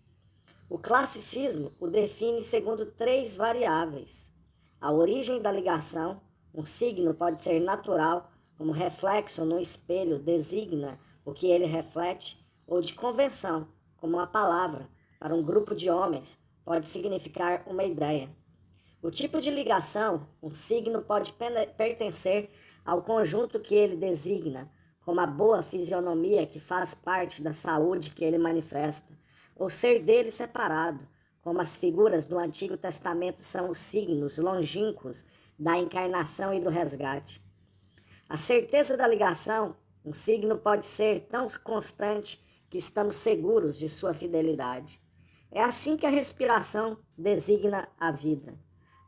Speaker 1: O classicismo o define segundo 3 variáveis. A origem da ligação, um signo pode ser natural, como reflexo no espelho designa o que ele reflete, ou de convenção, como uma palavra, para um grupo de homens, pode significar uma ideia. O tipo de ligação, um signo pode pertencer ao conjunto que ele designa, como a boa fisionomia que faz parte da saúde que ele manifesta, ou ser dele separado, como as figuras do Antigo Testamento são os signos longínquos da encarnação e do resgate. A certeza da ligação, um signo pode ser tão constante que estamos seguros de sua fidelidade. É assim que a respiração designa a vida,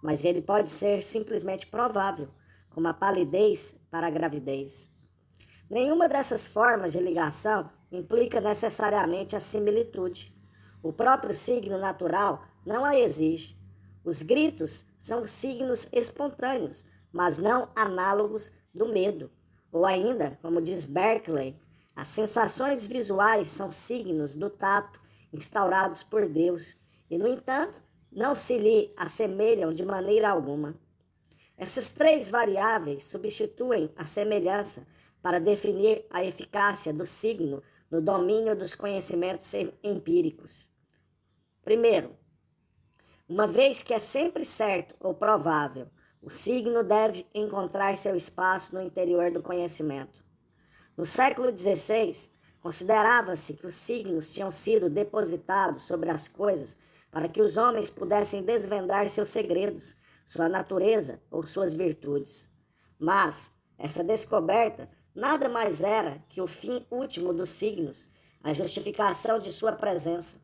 Speaker 1: mas ele pode ser simplesmente provável, como a palidez para a gravidez. Nenhuma dessas formas de ligação implica necessariamente a similitude. O próprio signo natural não a exige. Os gritos são signos espontâneos, mas não análogos do medo. Ou ainda, como diz Berkeley, as sensações visuais são signos do tato instaurados por Deus e, no entanto, não se lhe assemelham de maneira alguma. Essas três variáveis substituem a semelhança para definir a eficácia do signo no domínio dos conhecimentos empíricos. Primeiro, uma vez que é sempre certo ou provável, o signo deve encontrar seu espaço no interior do conhecimento. No século XVI, considerava-se que os signos tinham sido depositados sobre as coisas para que os homens pudessem desvendar seus segredos, sua natureza ou suas virtudes. Mas essa descoberta nada mais era que o fim último dos signos, a justificação de sua presença.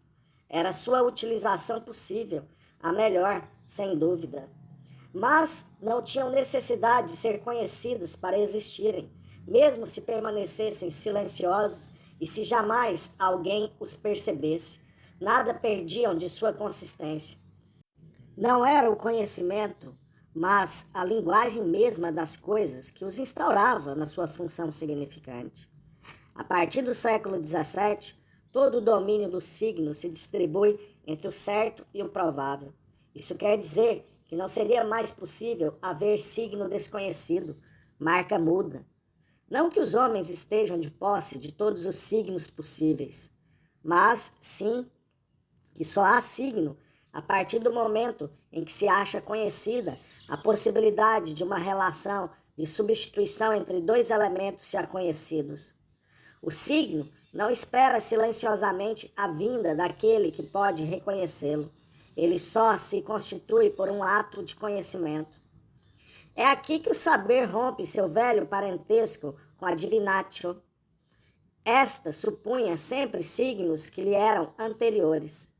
Speaker 1: Era sua utilização possível, a melhor, sem dúvida. Mas não tinham necessidade de ser conhecidos para existirem, mesmo se permanecessem silenciosos e se jamais alguém os percebesse. Nada perdiam de sua consistência. Não era o conhecimento, mas a linguagem mesma das coisas que os instaurava na sua função significante. A partir do século XVII, todo o domínio do signo se distribui entre o certo e o provável. Isso quer dizer que não seria mais possível haver signo desconhecido, marca muda. Não que os homens estejam de posse de todos os signos possíveis, mas sim que só há signo a partir do momento em que se acha conhecida a possibilidade de uma relação de substituição entre dois elementos já conhecidos. O signo não espera silenciosamente a vinda daquele que pode reconhecê-lo. Ele só se constitui por um ato de conhecimento. É aqui que o saber rompe seu velho parentesco com a divinatio. Esta supunha sempre signos que lhe eram anteriores.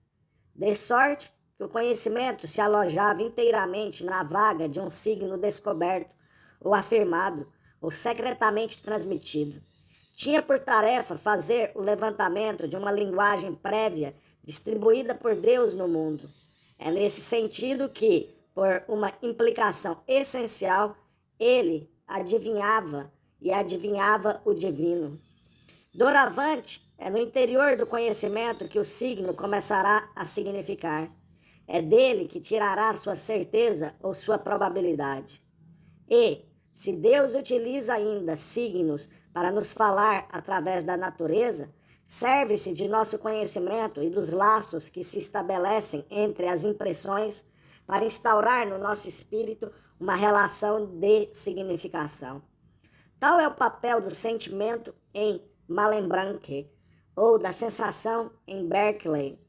Speaker 1: De sorte que o conhecimento se alojava inteiramente na vaga de um signo descoberto, ou afirmado, ou secretamente transmitido. Tinha por tarefa fazer o levantamento de uma linguagem prévia distribuída por Deus no mundo. É nesse sentido que, por uma implicação essencial, ele adivinhava e adivinhava o divino. Doravante, é no interior do conhecimento que o signo começará a significar. É dele que tirará sua certeza ou sua probabilidade. E, se Deus utiliza ainda signos para nos falar através da natureza, serve-se de nosso conhecimento e dos laços que se estabelecem entre as impressões para instaurar no nosso espírito uma relação de significação. Tal é o papel do sentimento em Malebranche, ou da sensação em Berkeley.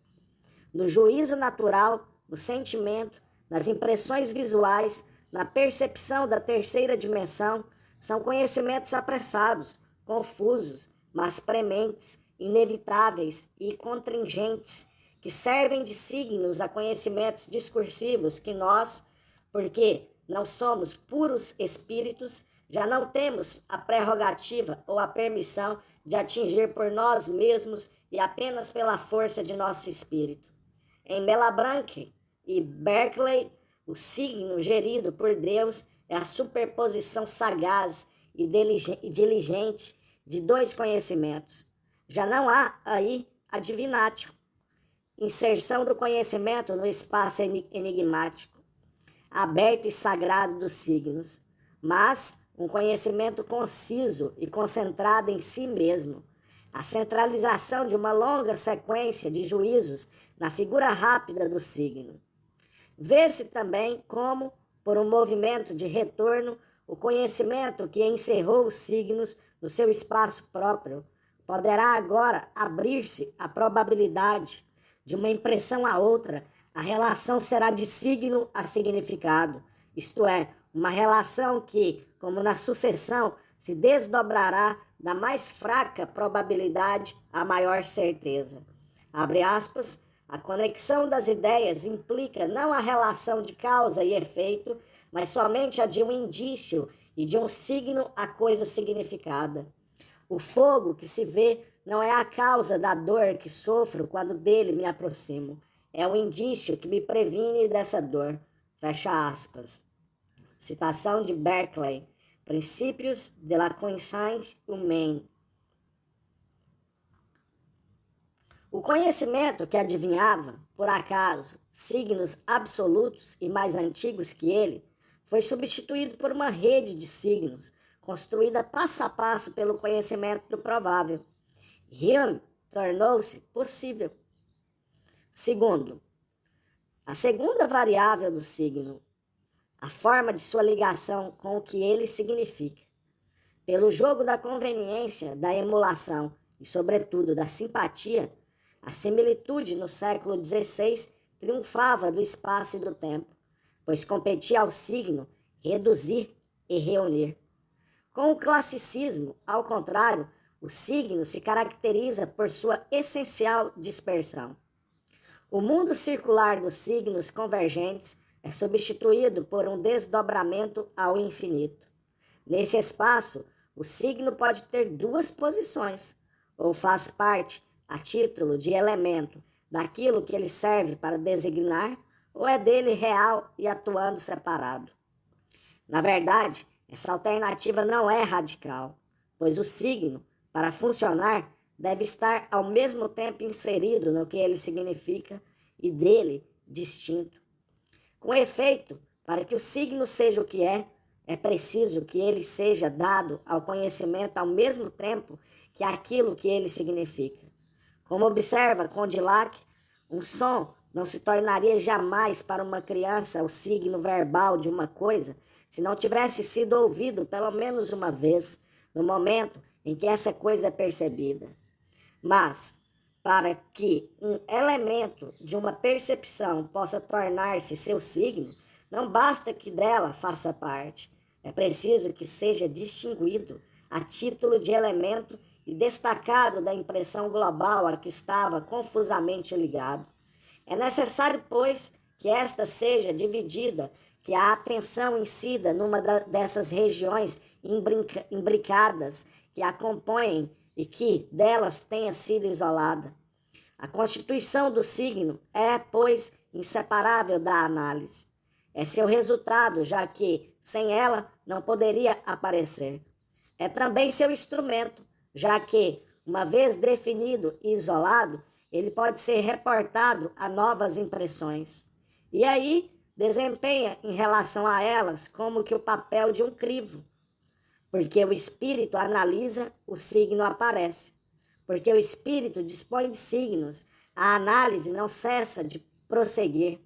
Speaker 1: No juízo natural, no sentimento, nas impressões visuais, na percepção da terceira dimensão, são conhecimentos apressados, confusos, mas prementes, inevitáveis e contingentes, que servem de signos a conhecimentos discursivos que nós, porque não somos puros espíritos, já não temos a prerrogativa ou a permissão de atingir por nós mesmos e apenas pela força de nosso espírito. Em Malebranche e Berkeley, o signo gerido por Deus é a superposição sagaz e diligente de dois conhecimentos. Já não há aí a divinatio, inserção do conhecimento no espaço enigmático, aberto e sagrado dos signos, mas um conhecimento conciso e concentrado em si mesmo, a centralização de uma longa sequência de juízos na figura rápida do signo. Vê-se também como, por um movimento de retorno, o conhecimento que encerrou os signos no seu espaço próprio poderá agora abrir-se à probabilidade de uma impressão a outra. A relação será de signo a significado, isto é, uma relação que, como na sucessão, se desdobrará da mais fraca probabilidade à maior certeza. Abre aspas, a conexão das ideias implica não a relação de causa e efeito, mas somente a de um indício e de um signo a coisa significada. O fogo que se vê não é a causa da dor que sofro quando dele me aproximo. É um indício que me previne dessa dor. Fecha aspas. Citação de Berkeley. Princípios de la conscience humaine. O conhecimento que adivinhava, por acaso, signos absolutos e mais antigos que ele, foi substituído por uma rede de signos, construída passo a passo pelo conhecimento do provável. Hume tornou-se possível. Segundo, a segunda variável do signo, a forma de sua ligação com o que ele significa. Pelo jogo da conveniência, da emulação e, sobretudo, da simpatia, a similitude no século XVI triunfava do espaço e do tempo, pois competia ao signo reduzir e reunir. Com o classicismo, ao contrário, o signo se caracteriza por sua essencial dispersão. O mundo circular dos signos convergentes é substituído por um desdobramento ao infinito. Nesse espaço, o signo pode ter duas posições, ou faz parte, a título de elemento, daquilo que ele serve para designar, ou é dele real e atuando separado. Na verdade, essa alternativa não é radical, pois o signo, para funcionar, deve estar ao mesmo tempo inserido no que ele significa e dele distinto. Com efeito, para que o signo seja o que é preciso que ele seja dado ao conhecimento ao mesmo tempo que aquilo que ele significa. Como observa Condillac, um som não se tornaria jamais para uma criança o signo verbal de uma coisa se não tivesse sido ouvido pelo menos uma vez, no momento em que essa coisa é percebida. Mas, para que um elemento de uma percepção possa tornar-se seu signo, não basta que dela faça parte. É preciso que seja distinguido a título de elemento e destacado da impressão global a que estava confusamente ligado. É necessário, pois, que esta seja dividida, que a atenção incida numa dessas regiões imbricadas que a compõem e que delas tenha sido isolada. A constituição do signo é, pois, inseparável da análise. É seu resultado, já que, sem ela, não poderia aparecer. É também seu instrumento, já que, uma vez definido e isolado, ele pode ser reportado a novas impressões. E aí, desempenha em relação a elas como que o papel de um crivo. Porque o espírito analisa, o signo aparece. Porque o espírito dispõe de signos, a análise não cessa de prosseguir.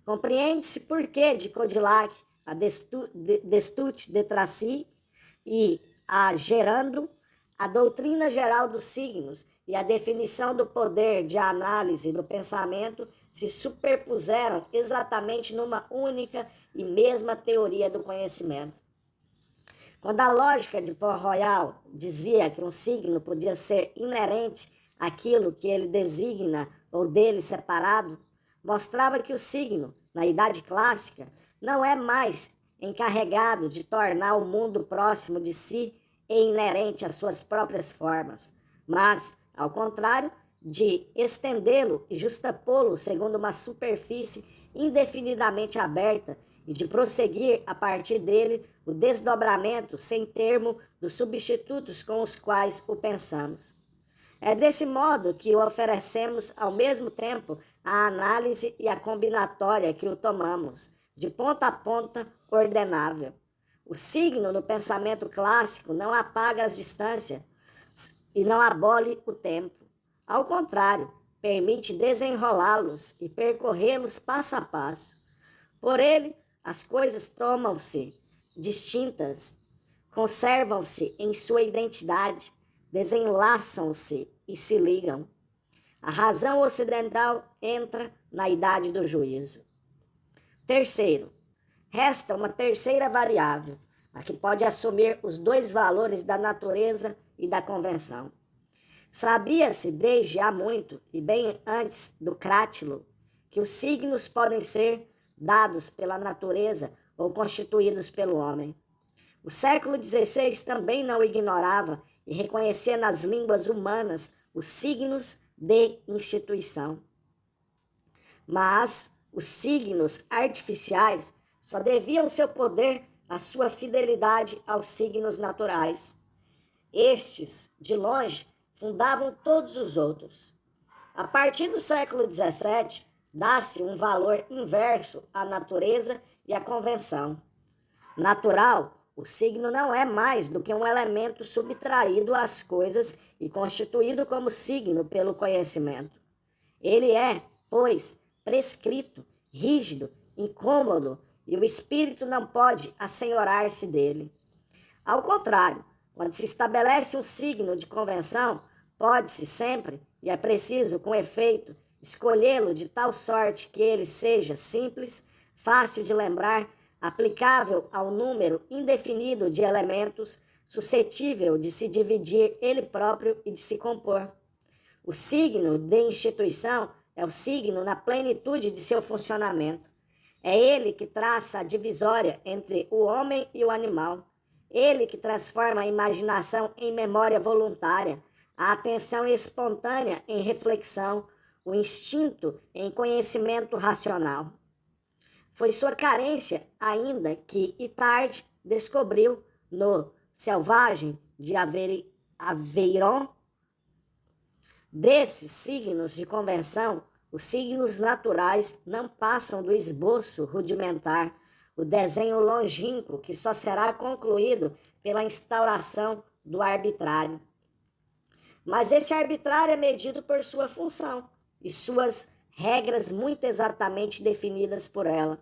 Speaker 1: Compreende-se por que de Condillac, a Destutt de Tracy e a Gerando, a doutrina geral dos signos e a definição do poder de análise do pensamento se superpuseram exatamente numa única e mesma teoria do conhecimento. Quando a lógica de Port-Royal dizia que um signo podia ser inerente àquilo que ele designa ou dele separado, mostrava que o signo, na Idade Clássica, não é mais encarregado de tornar o mundo próximo de si e inerente às suas próprias formas, mas, ao contrário, de estendê-lo e justapô-lo segundo uma superfície indefinidamente aberta e de prosseguir a partir dele o desdobramento sem termo dos substitutos com os quais o pensamos. É desse modo que o oferecemos ao mesmo tempo a análise e a combinatória que o tomamos, de ponta a ponta ordenável. O signo no pensamento clássico não apaga as distâncias e não abole o tempo. Ao contrário, permite desenrolá-los e percorrê-los passo a passo. Por ele, as coisas tomam-se distintas, conservam-se em sua identidade, desenlaçam-se e se ligam. A razão ocidental entra na idade do juízo. Terceiro, Resta uma terceira variável, a que pode assumir os dois valores da natureza e da convenção. Sabia-se desde há muito, e bem antes do Crátilo, que os signos podem ser dados pela natureza ou constituídos pelo homem. O século XVI também não ignorava e reconhecia nas línguas humanas os signos de instituição. Mas os signos artificiais só deviam seu poder à sua fidelidade aos signos naturais. Estes, de longe, fundavam todos os outros. A partir do século XVII, dá-se um valor inverso à natureza e à convenção. Natural, o signo não é mais do que um elemento subtraído às coisas e constituído como signo pelo conhecimento. Ele é, pois, prescrito, rígido, incômodo, e o espírito não pode assenhorar-se dele. Ao contrário, quando se estabelece um signo de convenção, pode-se sempre, e é preciso com efeito, escolhê-lo de tal sorte que ele seja simples, fácil de lembrar, aplicável ao número indefinido de elementos, suscetível de se dividir ele próprio e de se compor. O signo de instituição é o signo na plenitude de seu funcionamento. É ele que traça a divisória entre o homem e o animal. Ele que transforma a imaginação em memória voluntária, a atenção espontânea em reflexão, o instinto em conhecimento racional. Foi sua carência ainda que Itard descobriu no Selvagem de Aveyron. Desses signos de convenção, os signos naturais não passam do esboço rudimentar, o desenho longínquo que só será concluído pela instauração do arbitrário. Mas esse arbitrário é medido por sua função e suas regras muito exatamente definidas por ela.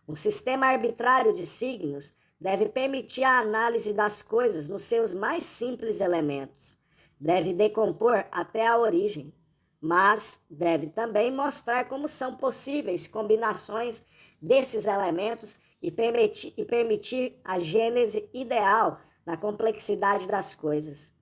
Speaker 1: Um sistema arbitrário de signos deve permitir a análise das coisas nos seus mais simples elementos. Deve decompor até a origem, mas deve também mostrar como são possíveis combinações desses elementos e permitir a gênese ideal na complexidade das coisas.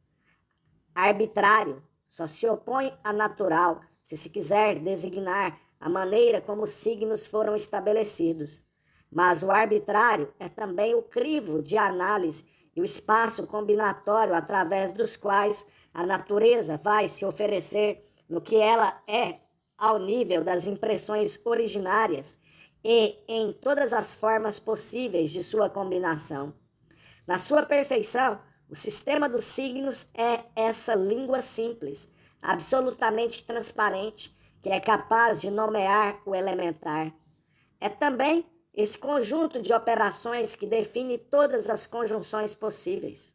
Speaker 1: Arbitrário só se opõe a natural se se quiser designar a maneira como os signos foram estabelecidos. Mas o arbitrário é também o crivo de análise e o espaço combinatório através dos quais a natureza vai se oferecer no que ela é ao nível das impressões originárias e em todas as formas possíveis de sua combinação. Na sua perfeição, o sistema dos signos é essa língua simples, absolutamente transparente, que é capaz de nomear o elementar. É também esse conjunto de operações que define todas as conjunções possíveis.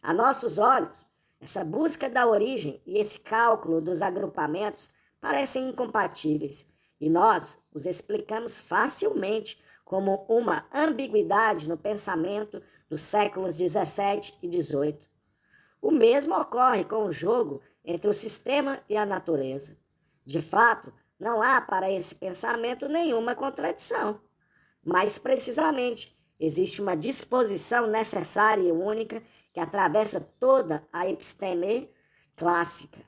Speaker 1: A nossos olhos, essa busca da origem e esse cálculo dos agrupamentos parecem incompatíveis, e nós os explicamos facilmente como uma ambiguidade no pensamento dos séculos XVII e XVIII. O mesmo ocorre com o jogo entre o sistema e a natureza. De fato, não há para esse pensamento nenhuma contradição. Mais precisamente, existe uma disposição necessária e única que atravessa toda a episteme clássica.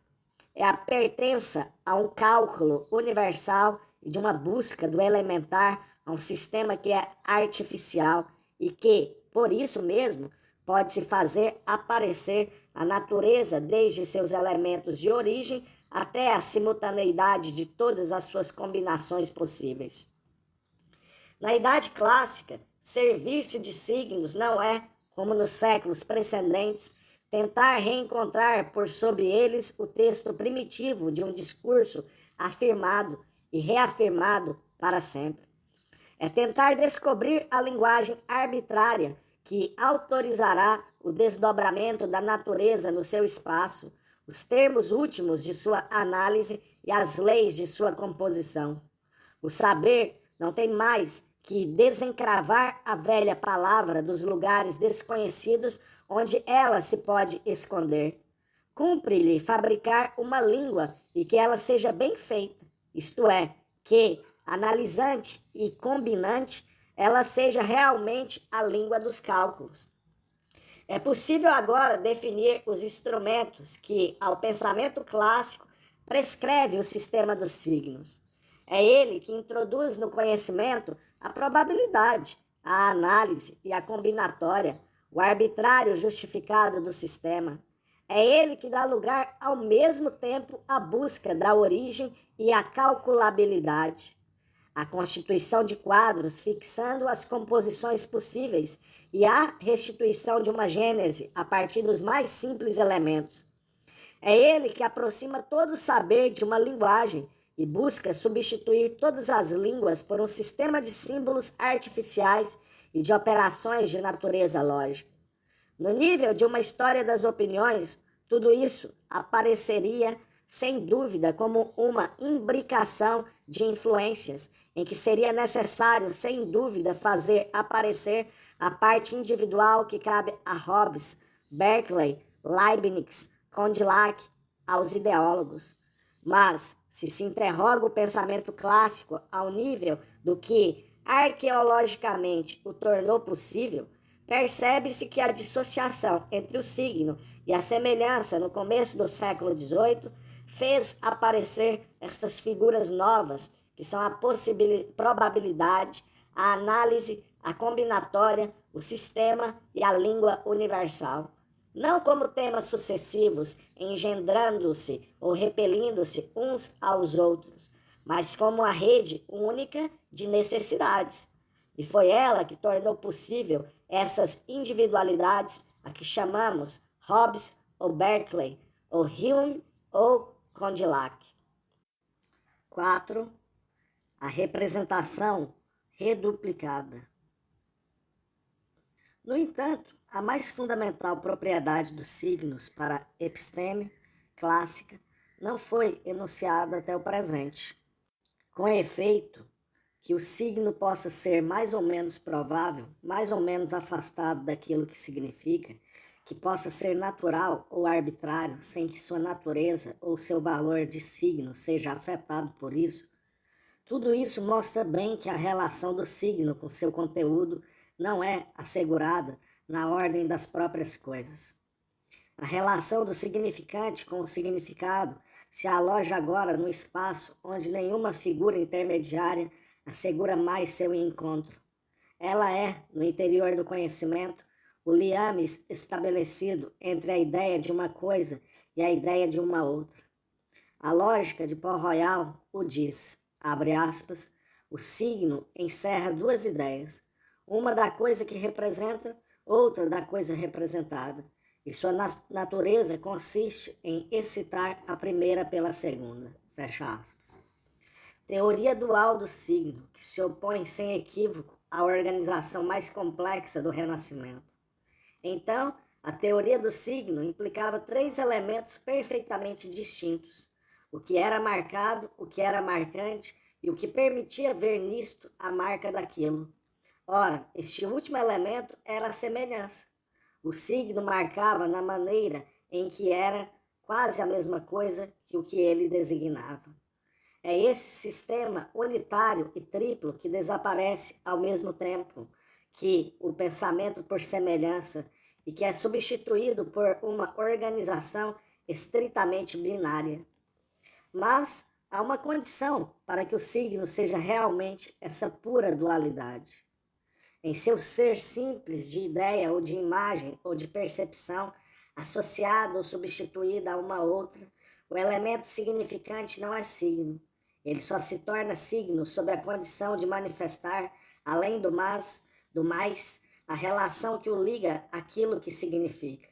Speaker 1: É a pertença a um cálculo universal e de uma busca do elementar a um sistema que é artificial e que, por isso mesmo, pode-se fazer aparecer a natureza desde seus elementos de origem até a simultaneidade de todas as suas combinações possíveis. Na Idade Clássica, servir-se de signos não é, como nos séculos precedentes, tentar reencontrar por sobre eles o texto primitivo de um discurso afirmado e reafirmado para sempre. É tentar descobrir a linguagem arbitrária que autorizará o desdobramento da natureza no seu espaço, os termos últimos de sua análise e as leis de sua composição. O saber não tem mais que desencravar a velha palavra dos lugares desconhecidos onde ela se pode esconder. Cumpre-lhe fabricar uma língua e que ela seja bem feita, isto é, que, analisante e combinante, ela seja realmente a língua dos cálculos. É possível agora definir os instrumentos que, ao pensamento clássico, prescreve o sistema dos signos. É ele que introduz no conhecimento a probabilidade, a análise e a combinatória, o arbitrário justificado do sistema. É ele que dá lugar ao mesmo tempo à busca da origem e à calculabilidade. A constituição de quadros fixando as composições possíveis e a restituição de uma gênese a partir dos mais simples elementos. É ele que aproxima todo o saber de uma linguagem e busca substituir todas as línguas por um sistema de símbolos artificiais e de operações de natureza lógica. No nível de uma história das opiniões, tudo isso apareceria sem dúvida como uma imbricação de influências, em que seria necessário, sem dúvida, fazer aparecer a parte individual que cabe a Hobbes, Berkeley, Leibniz, Condillac, aos ideólogos. Mas, se interroga o pensamento clássico ao nível do que arqueologicamente o tornou possível, percebe-se que a dissociação entre o signo e a semelhança no começo do século XVIII fez aparecer estas figuras novas, que são a probabilidade, a análise, a combinatória, o sistema e a língua universal. Não como temas sucessivos, engendrando-se ou repelindo-se uns aos outros, mas como a rede única de necessidades. E foi ela que tornou possível essas individualidades a que chamamos Hobbes ou Berkeley, ou Hume ou Condillac. 4. A representação reduplicada. No entanto, a mais fundamental propriedade dos signos para a episteme clássica não foi enunciada até o presente. Com efeito, que o signo possa ser mais ou menos provável, mais ou menos afastado daquilo que significa, que possa ser natural ou arbitrário, sem que sua natureza ou seu valor de signo seja afetado por isso, tudo isso mostra bem que a relação do signo com seu conteúdo não é assegurada na ordem das próprias coisas. A relação do significante com o significado se aloja agora no espaço onde nenhuma figura intermediária assegura mais seu encontro. Ela é, no interior do conhecimento, o liame estabelecido entre a ideia de uma coisa e a ideia de uma outra. A lógica de Port-Royal o diz, abre aspas, o signo encerra duas ideias, uma da coisa que representa, outra da coisa representada, e sua natureza consiste em excitar a primeira pela segunda, fecha aspas. Teoria dual do signo, que se opõe sem equívoco à organização mais complexa do Renascimento. Então, a teoria do signo implicava três elementos perfeitamente distintos: o que era marcado, o que era marcante e o que permitia ver nisto a marca daquilo. Ora, este último elemento era a semelhança. O signo marcava na maneira em que era quase a mesma coisa que o que ele designava. É esse sistema unitário e triplo que desaparece ao mesmo tempo que o pensamento por semelhança e que é substituído por uma organização estritamente binária. Mas há uma condição para que o signo seja realmente essa pura dualidade. Em seu ser simples de ideia ou de imagem ou de percepção, associada ou substituída a uma outra, o elemento significante não é signo. Ele só se torna signo sob a condição de manifestar, além do mais, a relação que o liga àquilo que significa.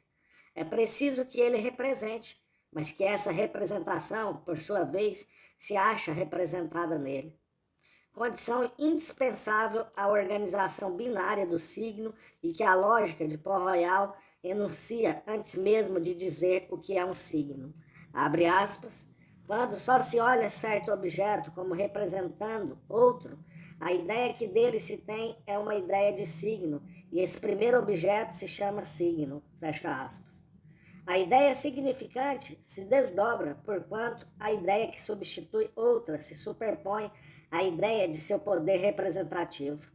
Speaker 1: É preciso que ele represente, mas que essa representação, por sua vez, se acha representada nele. Condição indispensável à organização binária do signo e que a lógica de Port-Royal enuncia antes mesmo de dizer o que é um signo. Abre aspas. Quando só se olha certo objeto como representando outro, a ideia que dele se tem é uma ideia de signo, e esse primeiro objeto se chama signo, fecha aspas. A ideia significante se desdobra, porquanto a ideia que substitui outra se superpõe à ideia de seu poder representativo.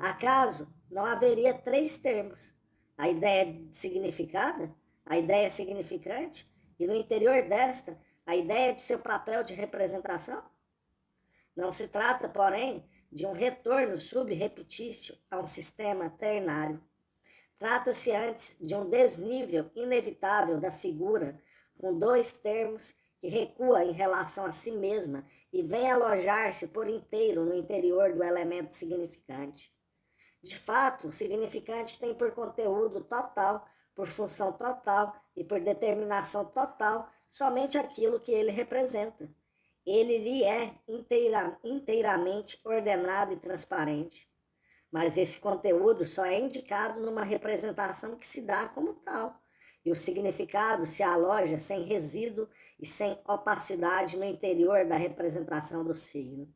Speaker 1: Acaso não haveria três termos: a ideia significada, a ideia significante e, no interior desta, a ideia de seu papel de representação? Não se trata, porém, de um retorno subrepetício a um sistema ternário. Trata-se antes de um desnível inevitável da figura, com dois termos que recua em relação a si mesma e vem alojar-se por inteiro no interior do elemento significante. De fato, o significante tem por conteúdo total, por função total e por determinação total somente aquilo que ele representa. Ele lhe é inteiramente ordenado e transparente. Mas esse conteúdo só é indicado numa representação que se dá como tal, e o significado se aloja sem resíduo e sem opacidade no interior da representação do signo.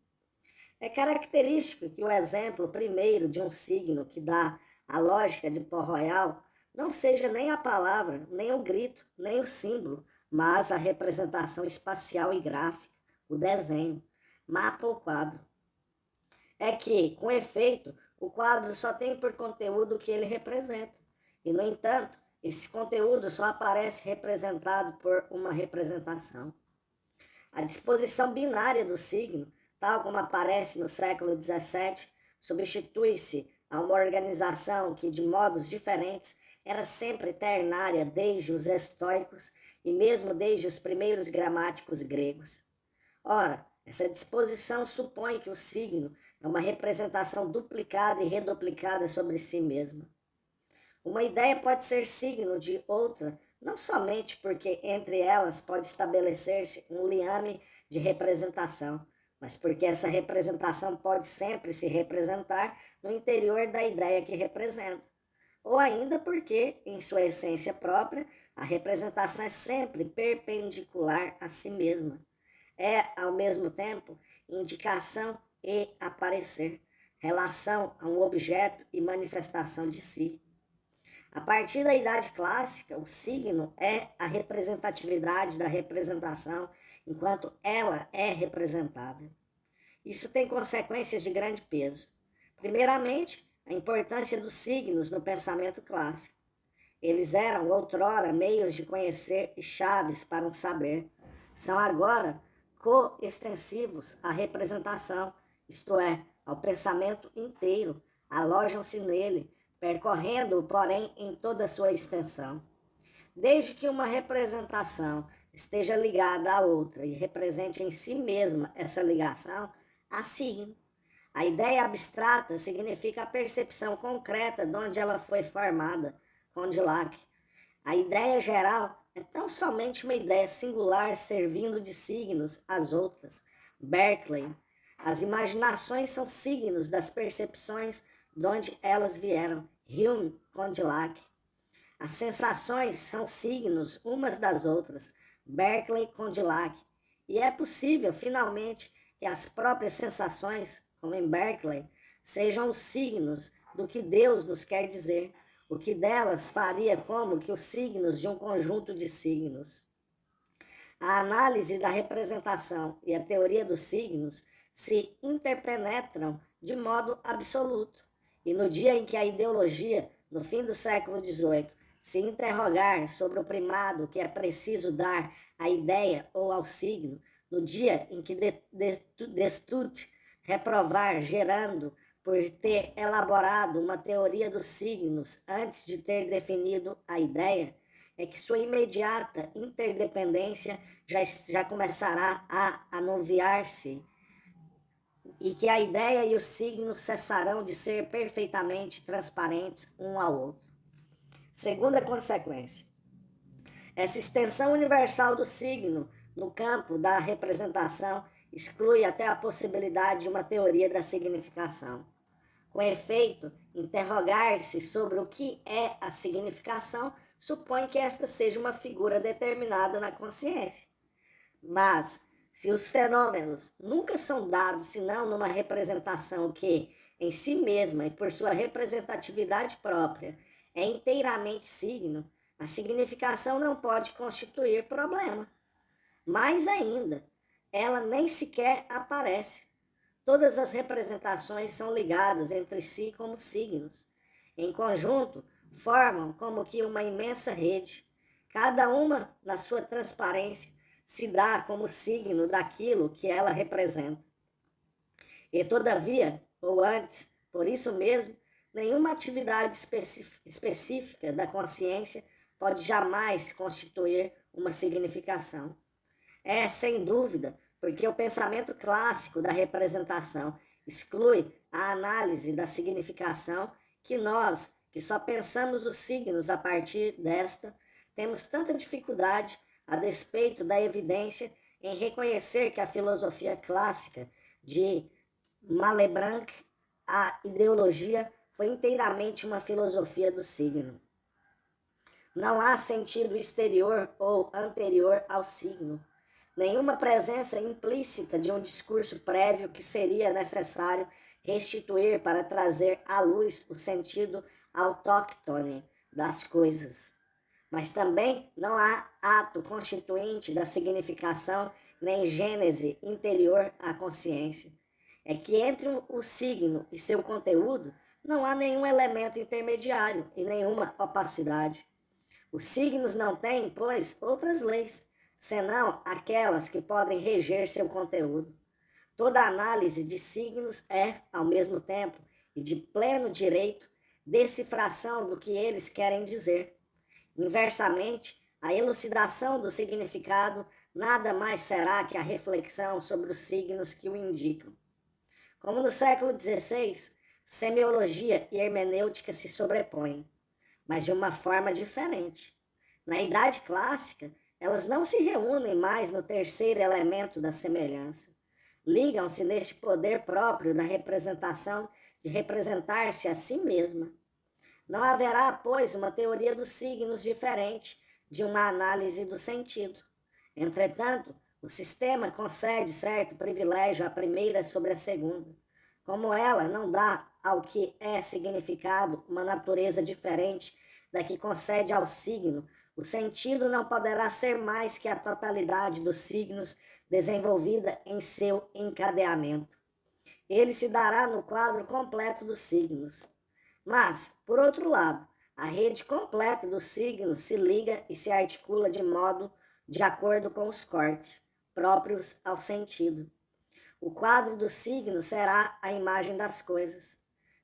Speaker 1: É característico que o exemplo primeiro de um signo que dá a lógica de Port Royal não seja nem a palavra, nem o grito, nem o símbolo, mas a representação espacial e gráfica, o desenho, mapa ou quadro. É que, com efeito, o quadro só tem por conteúdo o que ele representa. E, no entanto, esse conteúdo só aparece representado por uma representação. A disposição binária do signo, tal como aparece no século XVII, substitui-se a uma organização que, de modos diferentes, era sempre ternária desde os estoicos e mesmo desde os primeiros gramáticos gregos. Ora, essa disposição supõe que o signo é uma representação duplicada e reduplicada sobre si mesma. Uma ideia pode ser signo de outra, não somente porque entre elas pode estabelecer-se um liame de representação, mas porque essa representação pode sempre se representar no interior da ideia que representa. Ou ainda porque, em sua essência própria, a representação é sempre perpendicular a si mesma. É, ao mesmo tempo, indicação e aparecer, relação a um objeto e manifestação de si. A partir da Idade Clássica, o signo é a representatividade da representação, enquanto ela é representável. Isso tem consequências de grande peso. Primeiramente, a importância dos signos no pensamento clássico. Eles eram, outrora, meios de conhecer e chaves para um saber. São agora coextensivos à representação, isto é, ao pensamento inteiro, alojam-se nele, percorrendo-o, porém, em toda a sua extensão. Desde que uma representação esteja ligada à outra e represente em si mesma essa ligação, há signo. A ideia abstrata significa a percepção concreta de onde ela foi formada, Condillac. A ideia geral é tão somente uma ideia singular servindo de signos às outras, Berkeley. As imaginações são signos das percepções de onde elas vieram, Hume, Condillac. As sensações são signos umas das outras, Berkeley, Condillac. E é possível, finalmente, que as próprias sensações, como em Berkeley, sejam os signos do que Deus nos quer dizer, o que delas faria como que os signos de um conjunto de signos. A análise da representação e a teoria dos signos se interpenetram de modo absoluto. E no dia em que a ideologia, no fim do século XVIII, se interrogar sobre o primado que é preciso dar à ideia ou ao signo, no dia em que Destutt reprovar gerando por ter elaborado uma teoria dos signos antes de ter definido a ideia, é que sua imediata interdependência já começará a anuviar-se e que a ideia e o signo cessarão de ser perfeitamente transparentes um ao outro. Segunda consequência, essa extensão universal do signo no campo da representação exclui até a possibilidade de uma teoria da significação. Com efeito, interrogar-se sobre o que é a significação supõe que esta seja uma figura determinada na consciência. Mas, se os fenômenos nunca são dados senão numa representação que, em si mesma e por sua representatividade própria, é inteiramente signo, a significação não pode constituir problema. Mais ainda, ela nem sequer aparece. Todas as representações são ligadas entre si como signos. Em conjunto, formam como que uma imensa rede. Cada uma, na sua transparência, se dá como signo daquilo que ela representa. E, todavia, ou antes, por isso mesmo, nenhuma atividade específica da consciência pode jamais constituir uma significação. É, sem dúvida, porque o pensamento clássico da representação exclui a análise da significação que nós, que só pensamos os signos a partir desta, temos tanta dificuldade, a despeito da evidência, em reconhecer que a filosofia clássica de Malebranche, a ideologia, foi inteiramente uma filosofia do signo. Não há sentido exterior ou anterior ao signo. Nenhuma presença implícita de um discurso prévio que seria necessário restituir para trazer à luz o sentido autóctone das coisas. Mas também não há ato constituinte da significação nem gênese interior à consciência. É que entre o signo e seu conteúdo não há nenhum elemento intermediário e nenhuma opacidade. Os signos não têm, pois, outras leis, senão aquelas que podem reger seu conteúdo. Toda análise de signos é, ao mesmo tempo, e de pleno direito, decifração do que eles querem dizer. Inversamente, a elucidação do significado nada mais será que a reflexão sobre os signos que o indicam. Como no século XVI, semiologia e hermenêutica se sobrepõem, mas de uma forma diferente. Na Idade Clássica, elas não se reúnem mais no terceiro elemento da semelhança. Ligam-se neste poder próprio da representação de representar-se a si mesma. Não haverá, pois, uma teoria dos signos diferente de uma análise do sentido. Entretanto, o sistema concede certo privilégio à primeira sobre a segunda. Como ela não dá ao que é significado uma natureza diferente da que concede ao signo, o sentido não poderá ser mais que a totalidade dos signos desenvolvida em seu encadeamento. Ele se dará no quadro completo dos signos. Mas, por outro lado, a rede completa dos signos se liga e se articula de acordo com os cortes próprios ao sentido. O quadro do signo será a imagem das coisas.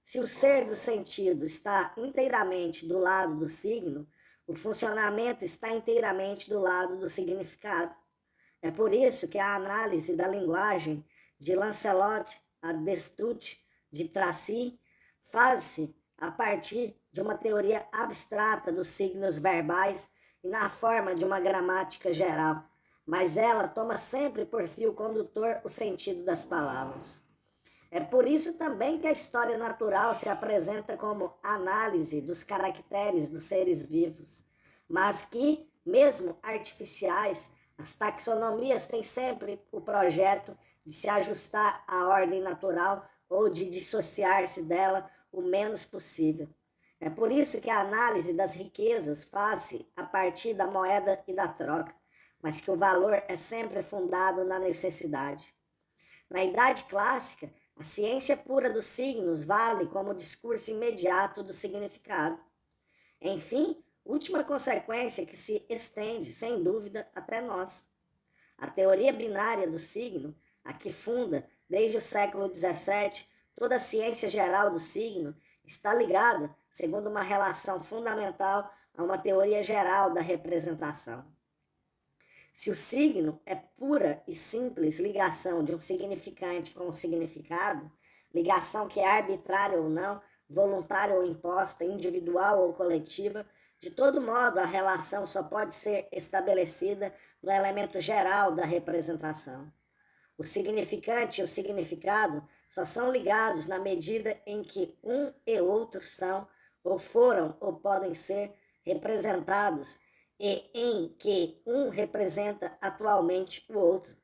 Speaker 1: Se o ser do sentido está inteiramente do lado do signo, o funcionamento está inteiramente do lado do significado. É por isso que a análise da linguagem de Lancelot a Destutt de Tracy faz-se a partir de uma teoria abstrata dos signos verbais e na forma de uma gramática geral, mas ela toma sempre por fio condutor o sentido das palavras. É por isso também que a história natural se apresenta como análise dos caracteres dos seres vivos, mas que, mesmo artificiais, as taxonomias têm sempre o projeto de se ajustar à ordem natural ou de dissociar-se dela o menos possível. É por isso que a análise das riquezas faz-se a partir da moeda e da troca, mas que o valor é sempre fundado na necessidade. Na Idade Clássica, a ciência pura dos signos vale como discurso imediato do significado. Enfim, última consequência que se estende, sem dúvida, até nós. A teoria binária do signo, a que funda, desde o século XVII, toda a ciência geral do signo, está ligada, segundo uma relação fundamental, a uma teoria geral da representação. Se o signo é pura e simples ligação de um significante com um significado, ligação que é arbitrária ou não, voluntária ou imposta, individual ou coletiva, de todo modo a relação só pode ser estabelecida no elemento geral da representação. O significante e o significado só são ligados na medida em que um e outro são, ou foram, ou podem ser representados, e em que um representa atualmente o outro.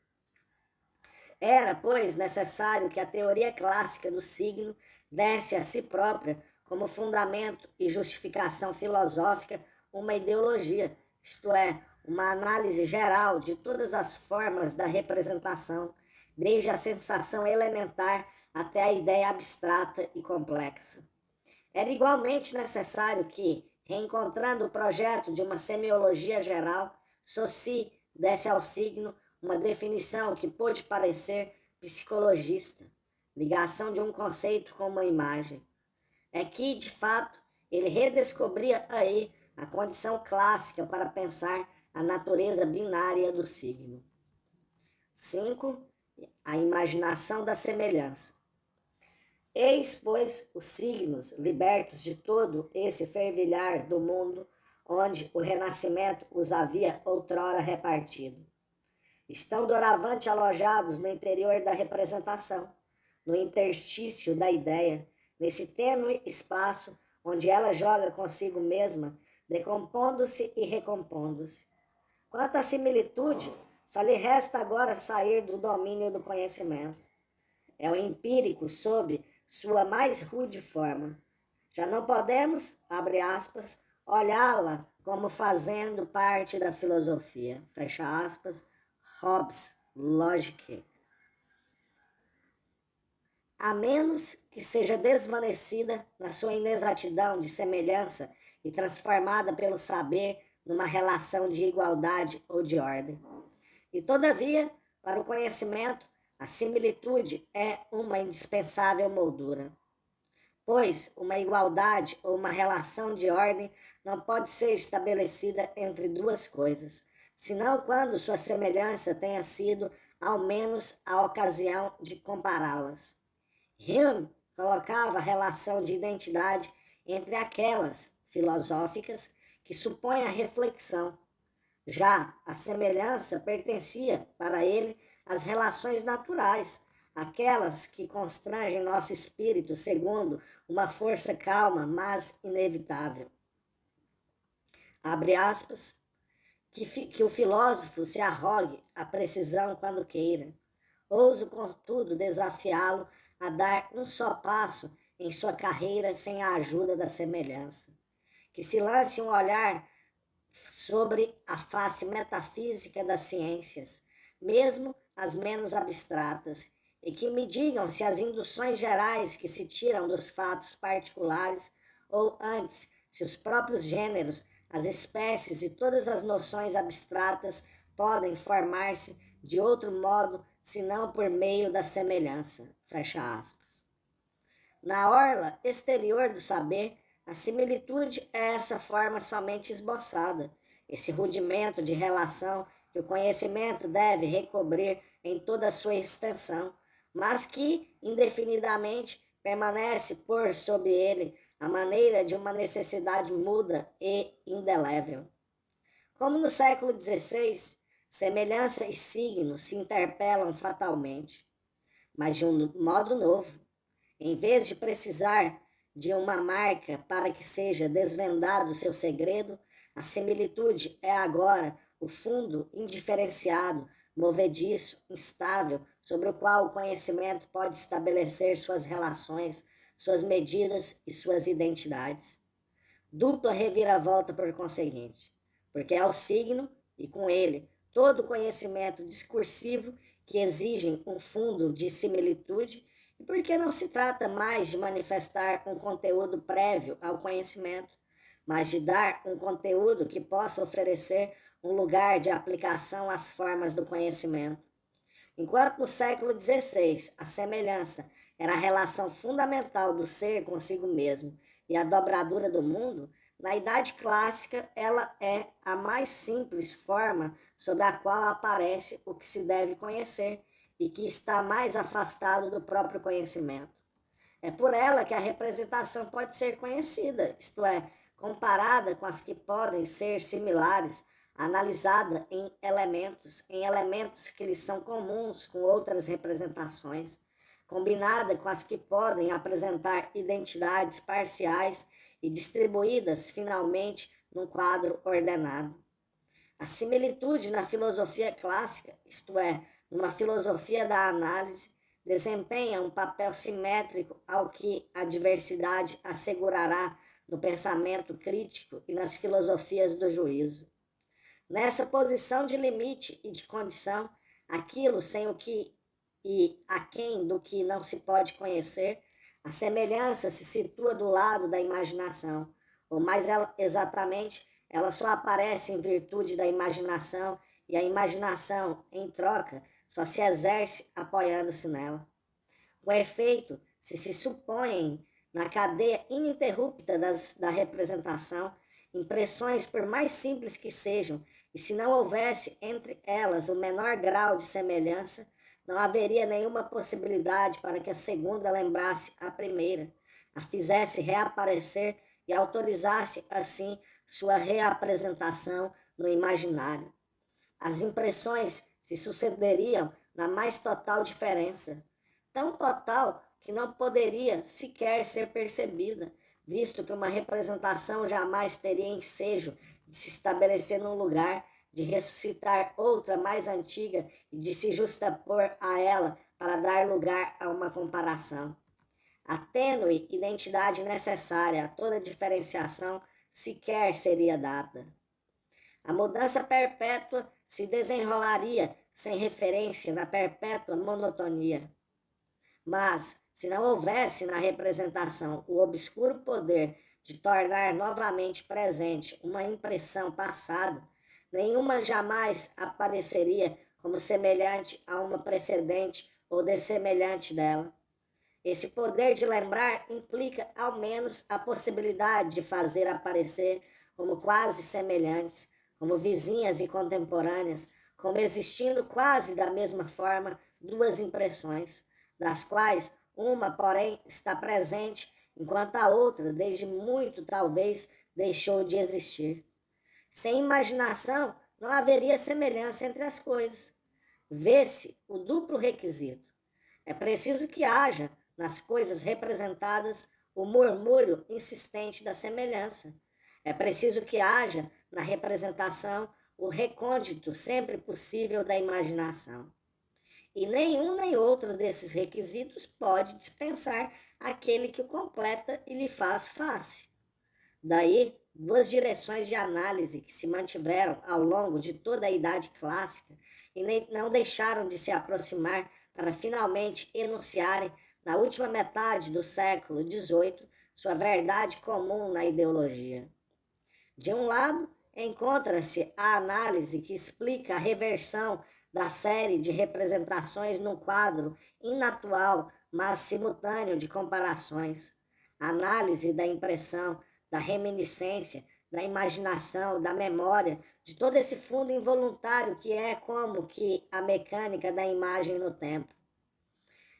Speaker 1: Era, pois, necessário que a teoria clássica do signo desse a si própria, como fundamento e justificação filosófica, uma ideologia, isto é, uma análise geral de todas as formas da representação, desde a sensação elementar até a ideia abstrata e complexa. Era igualmente necessário que, reencontrando o projeto de uma semiologia geral, Saussure desse ao signo uma definição que pôde parecer psicologista, ligação de um conceito com uma imagem. É que, de fato, ele redescobria aí a condição clássica para pensar a natureza binária do signo. 5. A imaginação da semelhança. Eis, pois, os signos libertos de todo esse fervilhar do mundo onde o renascimento os havia outrora repartido. Estão doravante alojados no interior da representação, no interstício da ideia, nesse tênue espaço onde ela joga consigo mesma, decompondo-se e recompondo-se. Quanto à similitude, só lhe resta agora sair do domínio do conhecimento. É o empírico sob sua mais rude forma. Já não podemos, abre aspas, olhá-la como fazendo parte da filosofia, fecha aspas, Hobbes, Logic. A menos que seja desvanecida na sua inexatidão de semelhança e transformada pelo saber numa relação de igualdade ou de ordem. E, todavia, para o conhecimento, a similitude é uma indispensável moldura, pois uma igualdade ou uma relação de ordem não pode ser estabelecida entre duas coisas, senão quando sua semelhança tenha sido, ao menos, a ocasião de compará-las. Hume colocava a relação de identidade entre aquelas filosóficas que supõem a reflexão. Já a semelhança pertencia, para ele, às relações naturais, aquelas que constrangem nosso espírito segundo uma força calma, mas inevitável. Abre aspas, que o filósofo se arrogue a precisão quando queira. Ouso, contudo, desafiá-lo a dar um só passo em sua carreira sem a ajuda da semelhança. Que se lance um olhar sobre a face metafísica das ciências, mesmo as menos abstratas, e que me digam se as induções gerais que se tiram dos fatos particulares, ou antes, se os próprios gêneros, as espécies e todas as noções abstratas podem formar-se de outro modo senão por meio da semelhança, fecha aspas. Na orla exterior do saber, a similitude é essa forma somente esboçada, esse rudimento de relação que o conhecimento deve recobrir em toda a sua extensão, mas que, indefinidamente, permanece por sob ele a maneira de uma necessidade muda e indelével. Como no século XVI, semelhança e signo se interpelam fatalmente, mas de um modo novo. Em vez de precisar de uma marca para que seja desvendado seu segredo, a similitude é agora o fundo indiferenciado, movediço, instável, sobre o qual o conhecimento pode estabelecer suas relações, suas medidas e suas identidades. Dupla reviravolta por conseguinte, porque é o signo, e com ele todo o conhecimento discursivo que exigem um fundo de similitude, e porque não se trata mais de manifestar um conteúdo prévio ao conhecimento, mas de dar um conteúdo que possa oferecer um lugar de aplicação às formas do conhecimento. Enquanto no século XVI a semelhança era a relação fundamental do ser consigo mesmo e a dobradura do mundo, na Idade Clássica ela é a mais simples forma sob a qual aparece o que se deve conhecer e que está mais afastado do próprio conhecimento. É por ela que a representação pode ser conhecida, isto é, comparada com as que podem ser similares, analisada em elementos que lhes são comuns com outras representações, combinada com as que podem apresentar identidades parciais e distribuídas finalmente num quadro ordenado. A similitude na filosofia clássica, isto é, numa filosofia da análise, desempenha um papel simétrico ao que a diversidade assegurará no pensamento crítico e nas filosofias do juízo. Nessa posição de limite e de condição, aquilo sem o que e aquém do que não se pode conhecer, a semelhança se situa do lado da imaginação, ou mais exatamente, ela só aparece em virtude da imaginação, e a imaginação, em troca, só se exerce apoiando-se nela. Com efeito, se supõem na cadeia ininterrupta da representação impressões por mais simples que sejam, e se não houvesse entre elas o menor grau de semelhança, não haveria nenhuma possibilidade para que a segunda lembrasse a primeira, a fizesse reaparecer e autorizasse, assim, sua reapresentação no imaginário. As impressões se sucederiam na mais total diferença, tão total que não poderia sequer ser percebida, visto que uma representação jamais teria ensejo de se estabelecer num lugar, de ressuscitar outra mais antiga e de se justapor a ela para dar lugar a uma comparação. A tênue identidade necessária a toda diferenciação sequer seria dada. A mudança perpétua se desenrolaria sem referência na perpétua monotonia. Mas, se não houvesse na representação o obscuro poder de tornar novamente presente uma impressão passada, nenhuma jamais apareceria como semelhante a uma precedente ou dessemelhante dela. Esse poder de lembrar implica, ao menos, a possibilidade de fazer aparecer como quase semelhantes, como vizinhas e contemporâneas, como existindo quase da mesma forma duas impressões, das quais uma, porém, está presente, enquanto a outra, desde muito talvez, deixou de existir. Sem imaginação, não haveria semelhança entre as coisas. Vê-se o duplo requisito. É preciso que haja, nas coisas representadas, o murmúrio insistente da semelhança. É preciso que haja, na representação, o recôndito sempre possível da imaginação. E nenhum nem outro desses requisitos pode dispensar aquele que o completa e lhe faz face. Daí, duas direções de análise que se mantiveram ao longo de toda a idade clássica e não deixaram de se aproximar para finalmente enunciarem, na última metade do século XVIII, sua verdade comum na ideologia. De um lado, encontra-se a análise que explica a reversão da série de representações num quadro inatual, mas simultâneo de comparações. A análise da impressão, da reminiscência, da imaginação, da memória, de todo esse fundo involuntário que é como que a mecânica da imagem no tempo.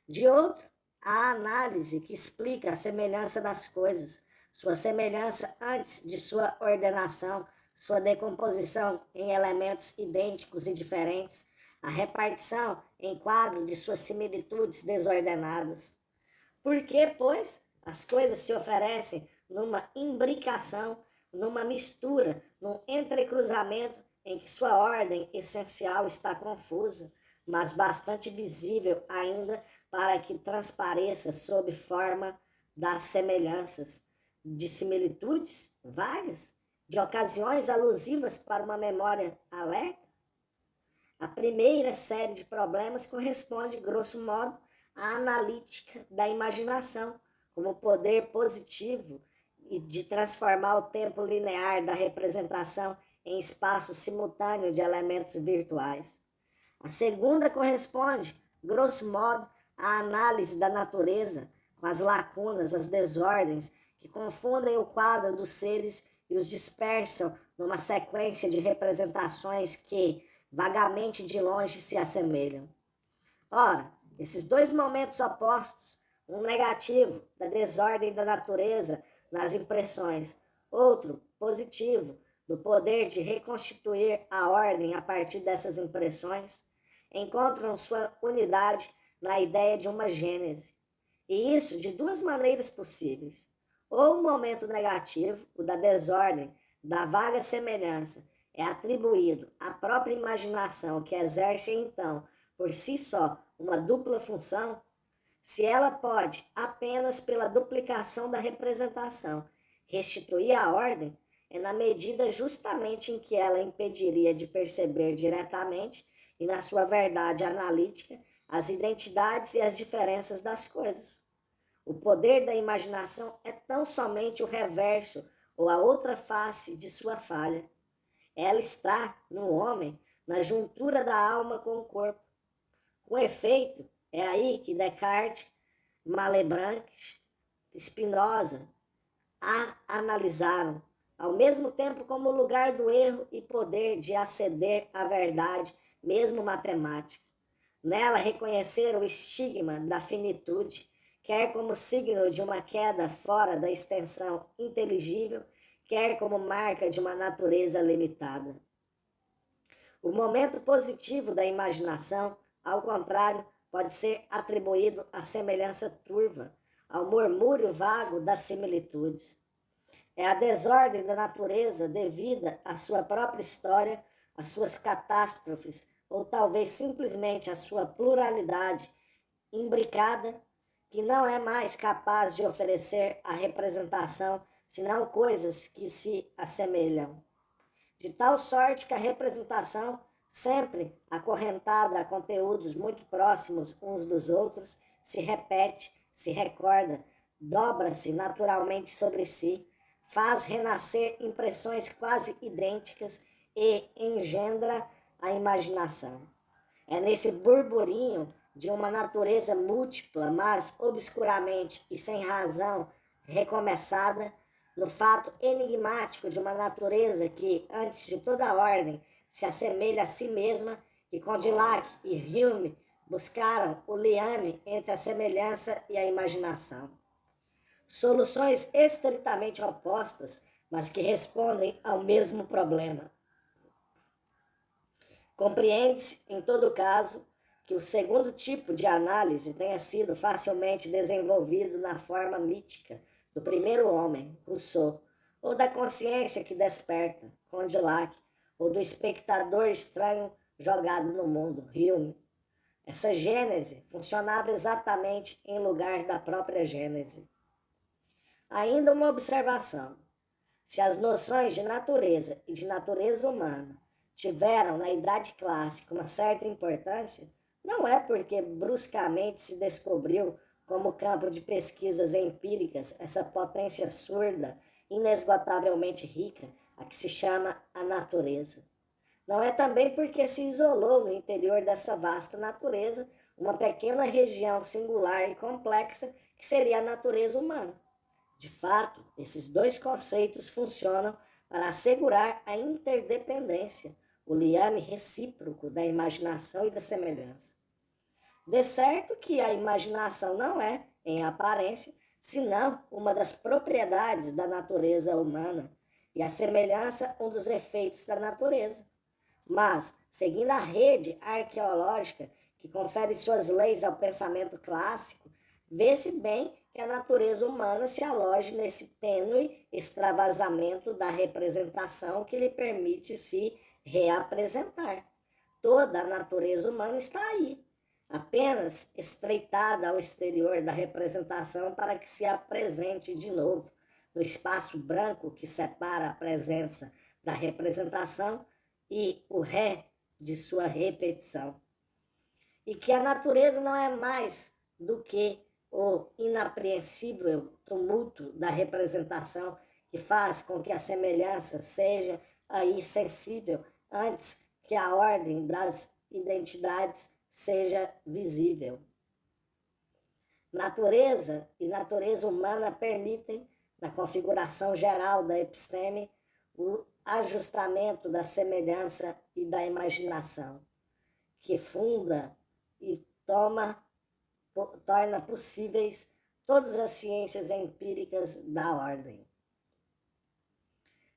Speaker 1: De outro, a análise que explica a semelhança das coisas, sua semelhança antes de sua ordenação, sua decomposição em elementos idênticos e diferentes, a repartição em quadro de suas similitudes desordenadas. Por que, pois, as coisas se oferecem numa imbricação, numa mistura, num entrecruzamento em que sua ordem essencial está confusa, mas bastante visível ainda para que transpareça sob forma das semelhanças, de similitudes vagas, de ocasiões alusivas para uma memória alerta? A primeira série de problemas corresponde, grosso modo, à analítica da imaginação, como poder positivo e de transformar o tempo linear da representação em espaço simultâneo de elementos virtuais. A segunda corresponde, grosso modo, à análise da natureza, com as lacunas, as desordens, que confundem o quadro dos seres e os dispersam numa sequência de representações que, vagamente de longe, se assemelham. Ora, esses dois momentos opostos, um negativo da desordem da natureza nas impressões, outro positivo do poder de reconstituir a ordem a partir dessas impressões, encontram sua unidade na ideia de uma gênese. E isso de duas maneiras possíveis. Ou o momento negativo, o da desordem, da vaga semelhança, é atribuído à própria imaginação, que exerce então, por si só, uma dupla função, se ela pode, apenas pela duplicação da representação, restituir a ordem, é na medida justamente em que ela impediria de perceber diretamente e na sua verdade analítica as identidades e as diferenças das coisas. O poder da imaginação é tão somente o reverso ou a outra face de sua falha. Ela está, no homem, na juntura da alma com o corpo. Com efeito, é aí que Descartes, Malebranche, Spinoza a analisaram, ao mesmo tempo como lugar do erro e poder de aceder à verdade, mesmo matemática. Nela reconheceram o estigma da finitude, quer como signo de uma queda fora da extensão inteligível, quer como marca de uma natureza limitada. O momento positivo da imaginação, ao contrário, pode ser atribuído à semelhança turva, ao murmúrio vago das similitudes. É a desordem da natureza devida à sua própria história, às suas catástrofes, ou talvez simplesmente à sua pluralidade imbricada, que não é mais capaz de oferecer a representação, senão coisas que se assemelham. De tal sorte que a representação, sempre acorrentada a conteúdos muito próximos uns dos outros, se repete, se recorda, dobra-se naturalmente sobre si, faz renascer impressões quase idênticas e engendra a imaginação. É nesse burburinho de uma natureza múltipla, mas obscuramente e sem razão recomeçada, no fato enigmático de uma natureza que, antes de toda ordem, se assemelha a si mesma, que Condillac e Hume buscaram o liame entre a semelhança e a imaginação. Soluções estritamente opostas, mas que respondem ao mesmo problema. Compreende-se, em todo caso, que o segundo tipo de análise tenha sido facilmente desenvolvido na forma mítica do primeiro homem, Rousseau, ou da consciência que desperta, Condillac, ou do espectador estranho jogado no mundo, Hume. Essa gênese funcionava exatamente em lugar da própria gênese. Ainda uma observação. Se as noções de natureza e de natureza humana tiveram na Idade Clássica uma certa importância, não é porque bruscamente se descobriu como campo de pesquisas empíricas essa potência surda, inesgotavelmente rica, a que se chama a natureza. Não é também porque se isolou no interior dessa vasta natureza uma pequena região singular e complexa que seria a natureza humana. De fato, esses dois conceitos funcionam para assegurar a interdependência, o liame recíproco da imaginação e da semelhança. De certo que a imaginação não é, em aparência, senão uma das propriedades da natureza humana, e a semelhança um dos efeitos da natureza. Mas, seguindo a rede arqueológica que confere suas leis ao pensamento clássico, vê-se bem que a natureza humana se aloje nesse tênue extravasamento da representação que lhe permite se reapresentar. Toda a natureza humana está aí, apenas estreitada ao exterior da representação para que se apresente de novo no espaço branco que separa a presença da representação e o ré de sua repetição. E que a natureza não é mais do que o inapreensível tumulto da representação que faz com que a semelhança seja aí sensível antes que a ordem das identidades seja visível. Natureza e natureza humana permitem, na configuração geral da episteme, o ajustamento da semelhança e da imaginação, que funda e torna possíveis todas as ciências empíricas da ordem.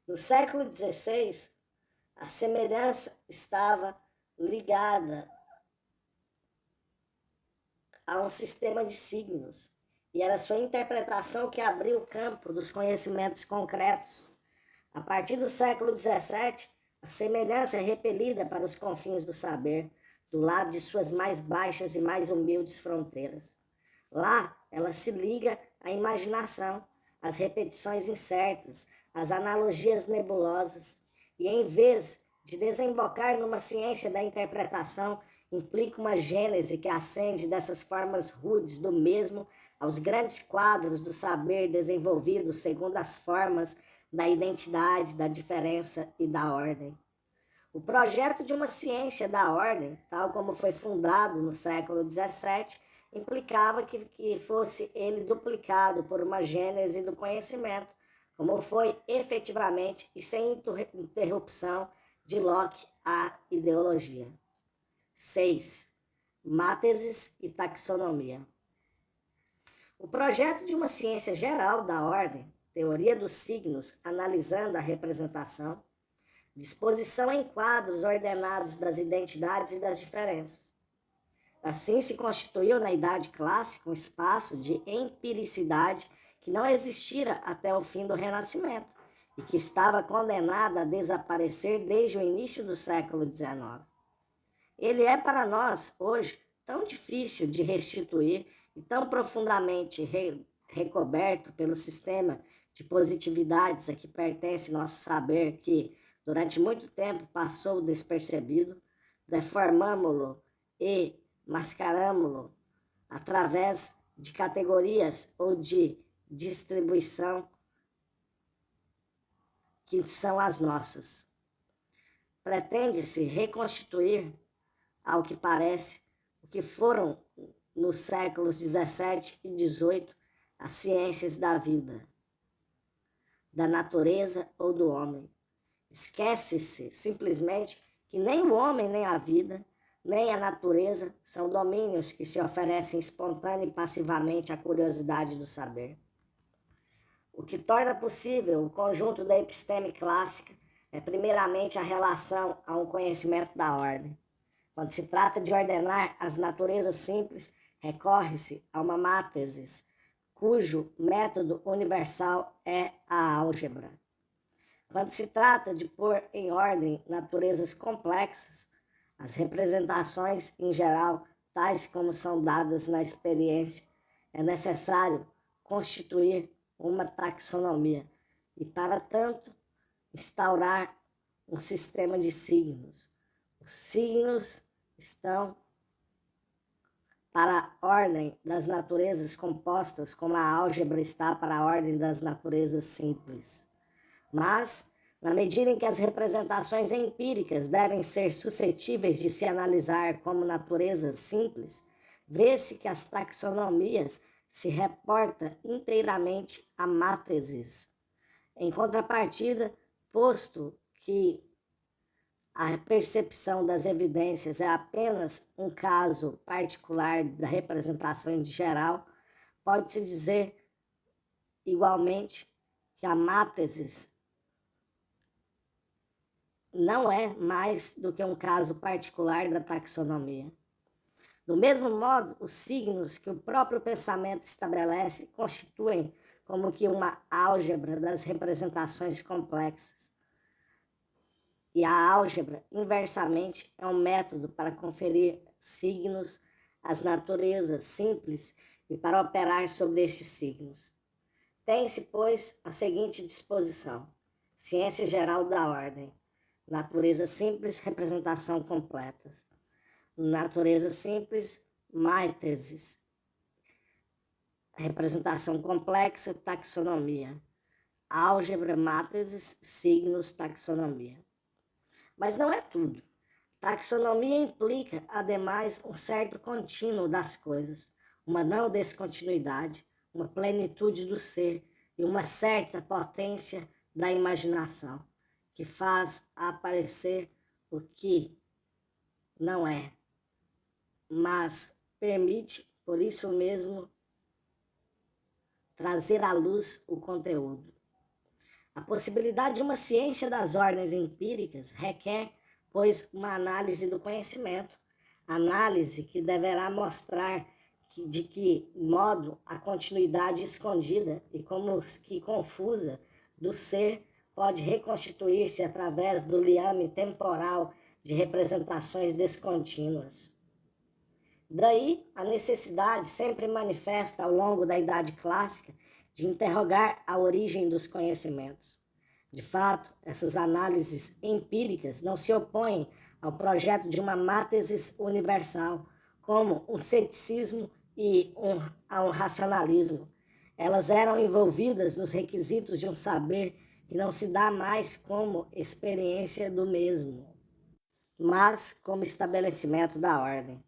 Speaker 1: No século XVI, a semelhança estava ligada a um sistema de signos, e era sua interpretação que abriu o campo dos conhecimentos concretos. A partir do século XVII, a semelhança é repelida para os confins do saber, do lado de suas mais baixas e mais humildes fronteiras. Lá, ela se liga à imaginação, às repetições incertas, às analogias nebulosas, e em vez de desembocar numa ciência da interpretação implica uma gênese que ascende dessas formas rudes do mesmo aos grandes quadros do saber desenvolvidos segundo as formas da identidade, da diferença e da ordem. O projeto de uma ciência da ordem, tal como foi fundado no século XVII, implicava que fosse ele duplicado por uma gênese do conhecimento, como foi efetivamente e sem interrupção de Locke a ideologia. 6. Máteses e taxonomia. O projeto de uma ciência geral da ordem, teoria dos signos, analisando a representação, disposição em quadros ordenados das identidades e das diferenças. Assim se constituiu na Idade Clássica um espaço de empiricidade que não existira até o fim do Renascimento e que estava condenado a desaparecer desde o início do século XIX. Ele é para nós, hoje, tão difícil de restituir e tão profundamente recoberto pelo sistema de positividades a que pertence nosso saber que, durante muito tempo, passou despercebido, deformamo-lo e mascaramo-lo através de categorias ou de distribuição que são as nossas. Pretende-se reconstituir, ao que parece, o que foram nos séculos XVII e XVIII as ciências da vida, da natureza ou do homem. Esquece-se simplesmente que nem o homem, nem a vida, nem a natureza são domínios que se oferecem espontânea e passivamente à curiosidade do saber. O que torna possível o conjunto da episteme clássica é primeiramente a relação a um conhecimento da ordem. Quando se trata de ordenar as naturezas simples, recorre-se a uma mátesis, cujo método universal é a álgebra. Quando se trata de pôr em ordem naturezas complexas, as representações, em geral, tais como são dadas na experiência, é necessário constituir uma taxonomia e, para tanto, instaurar um sistema de signos. Os signos estão para a ordem das naturezas compostas, como a álgebra está para a ordem das naturezas simples. Mas, na medida em que as representações empíricas devem ser suscetíveis de se analisar como naturezas simples, vê-se que as taxonomias se reportam inteiramente a máteses. Em contrapartida, posto que a percepção das evidências é apenas um caso particular da representação em geral, pode-se dizer igualmente que a máteses não é mais do que um caso particular da taxonomia. Do mesmo modo, os signos que o próprio pensamento estabelece constituem como que uma álgebra das representações complexas. E a álgebra, inversamente, é um método para conferir signos às naturezas simples e para operar sobre estes signos. Tem-se, pois, a seguinte disposição: ciência geral da ordem. Natureza simples, representação completa. Natureza simples, máteses. Representação complexa, taxonomia. Álgebra, máteses, signos, taxonomia. Mas não é tudo. Taxonomia implica, ademais, um certo contínuo das coisas, uma não descontinuidade, uma plenitude do ser e uma certa potência da imaginação, que faz aparecer o que não é, mas permite, por isso mesmo, trazer à luz o conteúdo. A possibilidade de uma ciência das ordens empíricas requer, pois, uma análise do conhecimento, análise que deverá mostrar de que modo a continuidade escondida e como que confusa do ser pode reconstituir-se através do liame temporal de representações descontínuas. Daí a necessidade sempre manifesta ao longo da Idade Clássica de interrogar a origem dos conhecimentos. De fato, essas análises empíricas não se opõem ao projeto de uma mátesis universal, como um ceticismo e a um racionalismo. Elas eram envolvidas nos requisitos de um saber que não se dá mais como experiência do mesmo, mas como estabelecimento da ordem.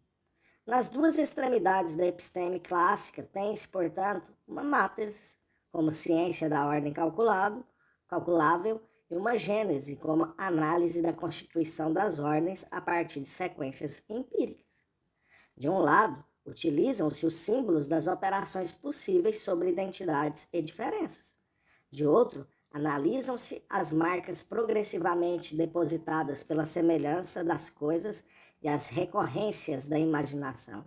Speaker 1: Nas duas extremidades da episteme clássica tem-se, portanto, uma mátesis, como ciência da ordem calculável, e uma gênese, como análise da constituição das ordens a partir de sequências empíricas. De um lado, utilizam-se os símbolos das operações possíveis sobre identidades e diferenças. De outro, analisam-se as marcas progressivamente depositadas pela semelhança das coisas e as recorrências da imaginação.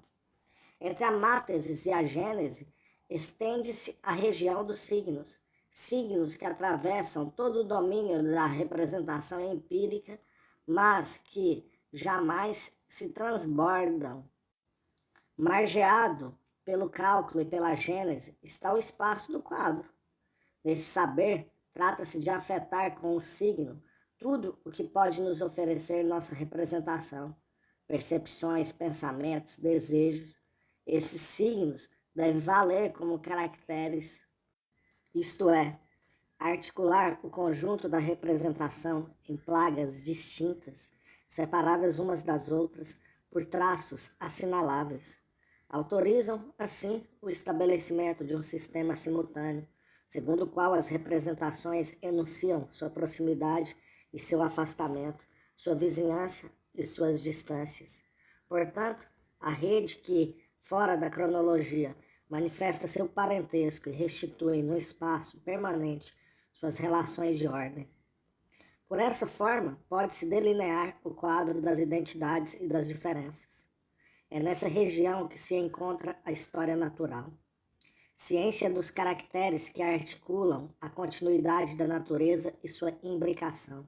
Speaker 1: Entre a mátesis e a gênese, estende-se a região dos signos, signos que atravessam todo o domínio da representação empírica, mas que jamais se transbordam. Margeado pelo cálculo e pela gênese está o espaço do quadro. Nesse saber, trata-se de afetar com o signo tudo o que pode nos oferecer nossa representação, percepções, pensamentos, desejos. Esses signos devem valer como caracteres, isto é, articular o conjunto da representação em plagas distintas, separadas umas das outras por traços assinaláveis. Autorizam, assim, o estabelecimento de um sistema simultâneo, segundo o qual as representações enunciam sua proximidade e seu afastamento, sua vizinhança e suas distâncias. Portanto, a rede que, fora da cronologia, manifesta seu parentesco e restitui no espaço permanente suas relações de ordem. Por essa forma, pode-se delinear o quadro das identidades e das diferenças. É nessa região que se encontra a história natural. Ciência dos caracteres que articulam a continuidade da natureza e sua imbricação.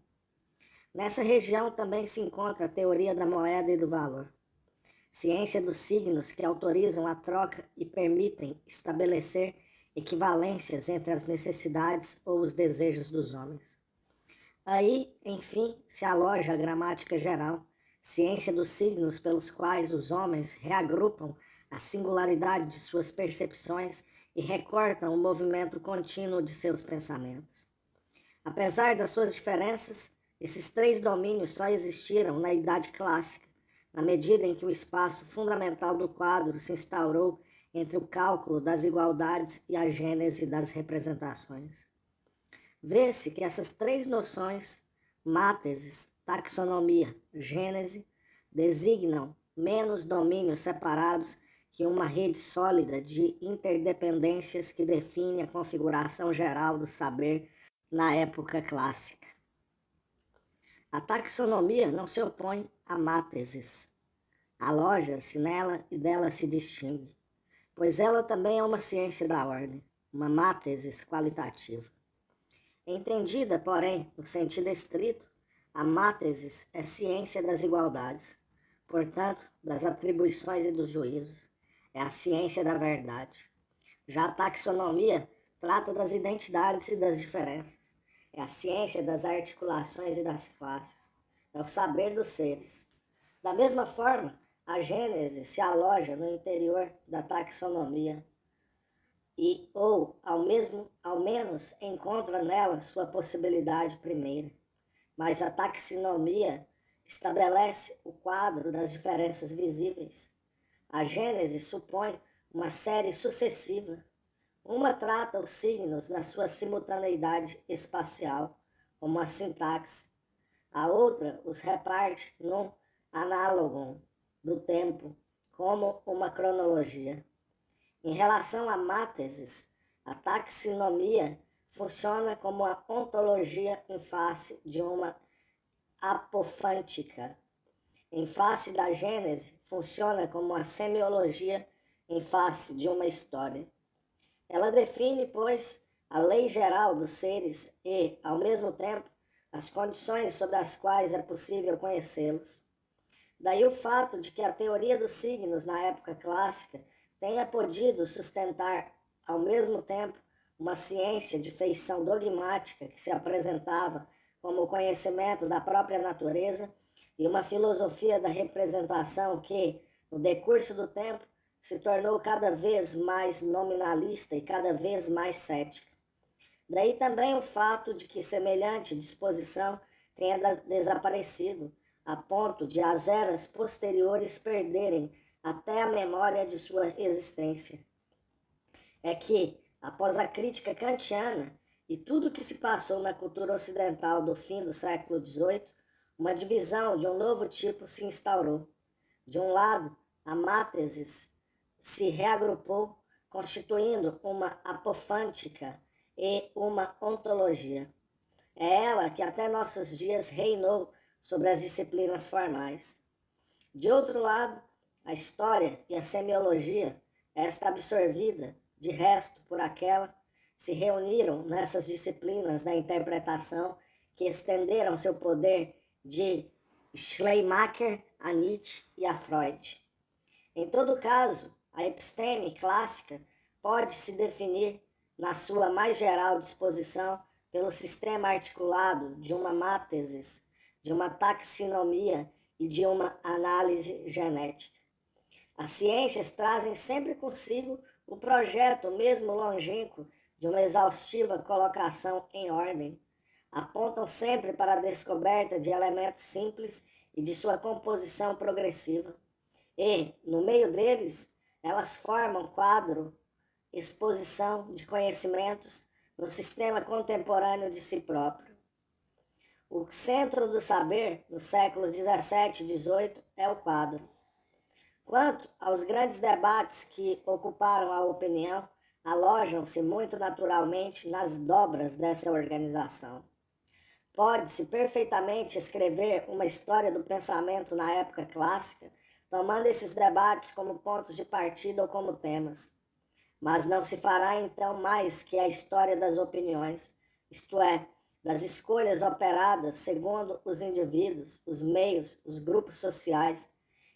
Speaker 1: Nessa região também se encontra a teoria da moeda e do valor. Ciência dos signos que autorizam a troca e permitem estabelecer equivalências entre as necessidades ou os desejos dos homens. Aí, enfim, se aloja a gramática geral, ciência dos signos pelos quais os homens reagrupam a singularidade de suas percepções e recortam o movimento contínuo de seus pensamentos. Apesar das suas diferenças, esses três domínios só existiram na Idade Clássica, na medida em que o espaço fundamental do quadro se instaurou entre o cálculo das igualdades e a gênese das representações. Vê-se que essas três noções, mátesis, taxonomia, gênese, designam menos domínios separados que uma rede sólida de interdependências que define a configuração geral do saber na época clássica. A taxonomia não se opõe à mátesis, aloja-se nela e dela se distingue, pois ela também é uma ciência da ordem, uma mátesis qualitativa. Entendida, porém, no sentido estrito, a mátesis é ciência das igualdades, portanto, das atribuições e dos juízos, é a ciência da verdade. Já a taxonomia trata das identidades e das diferenças, é a ciência das articulações e das classes, é o saber dos seres. Da mesma forma, a gênese se aloja no interior da taxonomia ou, ao menos, encontra nela sua possibilidade primeira. Mas a taxonomia estabelece o quadro das diferenças visíveis. A gênese supõe uma série sucessiva. Uma trata os signos na sua simultaneidade espacial, como a sintaxe. A outra os reparte num análogon do tempo, como uma cronologia. Em relação a mátesis, a taxonomia funciona como a ontologia em face de uma apofântica. Em face da gênese, funciona como a semiologia em face de uma história. Ela define, pois, a lei geral dos seres e, ao mesmo tempo, as condições sob as quais é possível conhecê-los. Daí o fato de que a teoria dos signos na época clássica tenha podido sustentar, ao mesmo tempo, uma ciência de feição dogmática que se apresentava como o conhecimento da própria natureza e uma filosofia da representação que, no decurso do tempo, se tornou cada vez mais nominalista e cada vez mais cética. Daí também o fato de que semelhante disposição tenha desaparecido, a ponto de as eras posteriores perderem até a memória de sua existência. É que, após a crítica kantiana e tudo o que se passou na cultura ocidental do fim do século XVIII, uma divisão de um novo tipo se instaurou. De um lado, a mátesis se reagrupou, constituindo uma apofântica e uma ontologia. É ela que até nossos dias reinou sobre as disciplinas formais. De outro lado, a história e a semiologia, esta absorvida, de resto, por aquela, se reuniram nessas disciplinas da interpretação que estenderam seu poder de Schleiermacher a Nietzsche e a Freud. Em todo caso, a episteme clássica pode se definir, na sua mais geral disposição, pelo sistema articulado de uma mátesis, de uma taxonomia e de uma análise genética. As ciências trazem sempre consigo o projeto, mesmo longínquo, de uma exaustiva colocação em ordem. Apontam sempre para a descoberta de elementos simples e de sua composição progressiva. E, no meio deles, elas formam quadro, exposição de conhecimentos no sistema contemporâneo de si próprio. O centro do saber, nos séculos 17 e 18, é o quadro. Quanto aos grandes debates que ocuparam a opinião, alojam-se muito naturalmente nas dobras dessa organização. Pode-se perfeitamente escrever uma história do pensamento na época clássica, tomando esses debates como pontos de partida ou como temas. Mas não se fará então mais que a história das opiniões, isto é, das escolhas operadas segundo os indivíduos, os meios, os grupos sociais,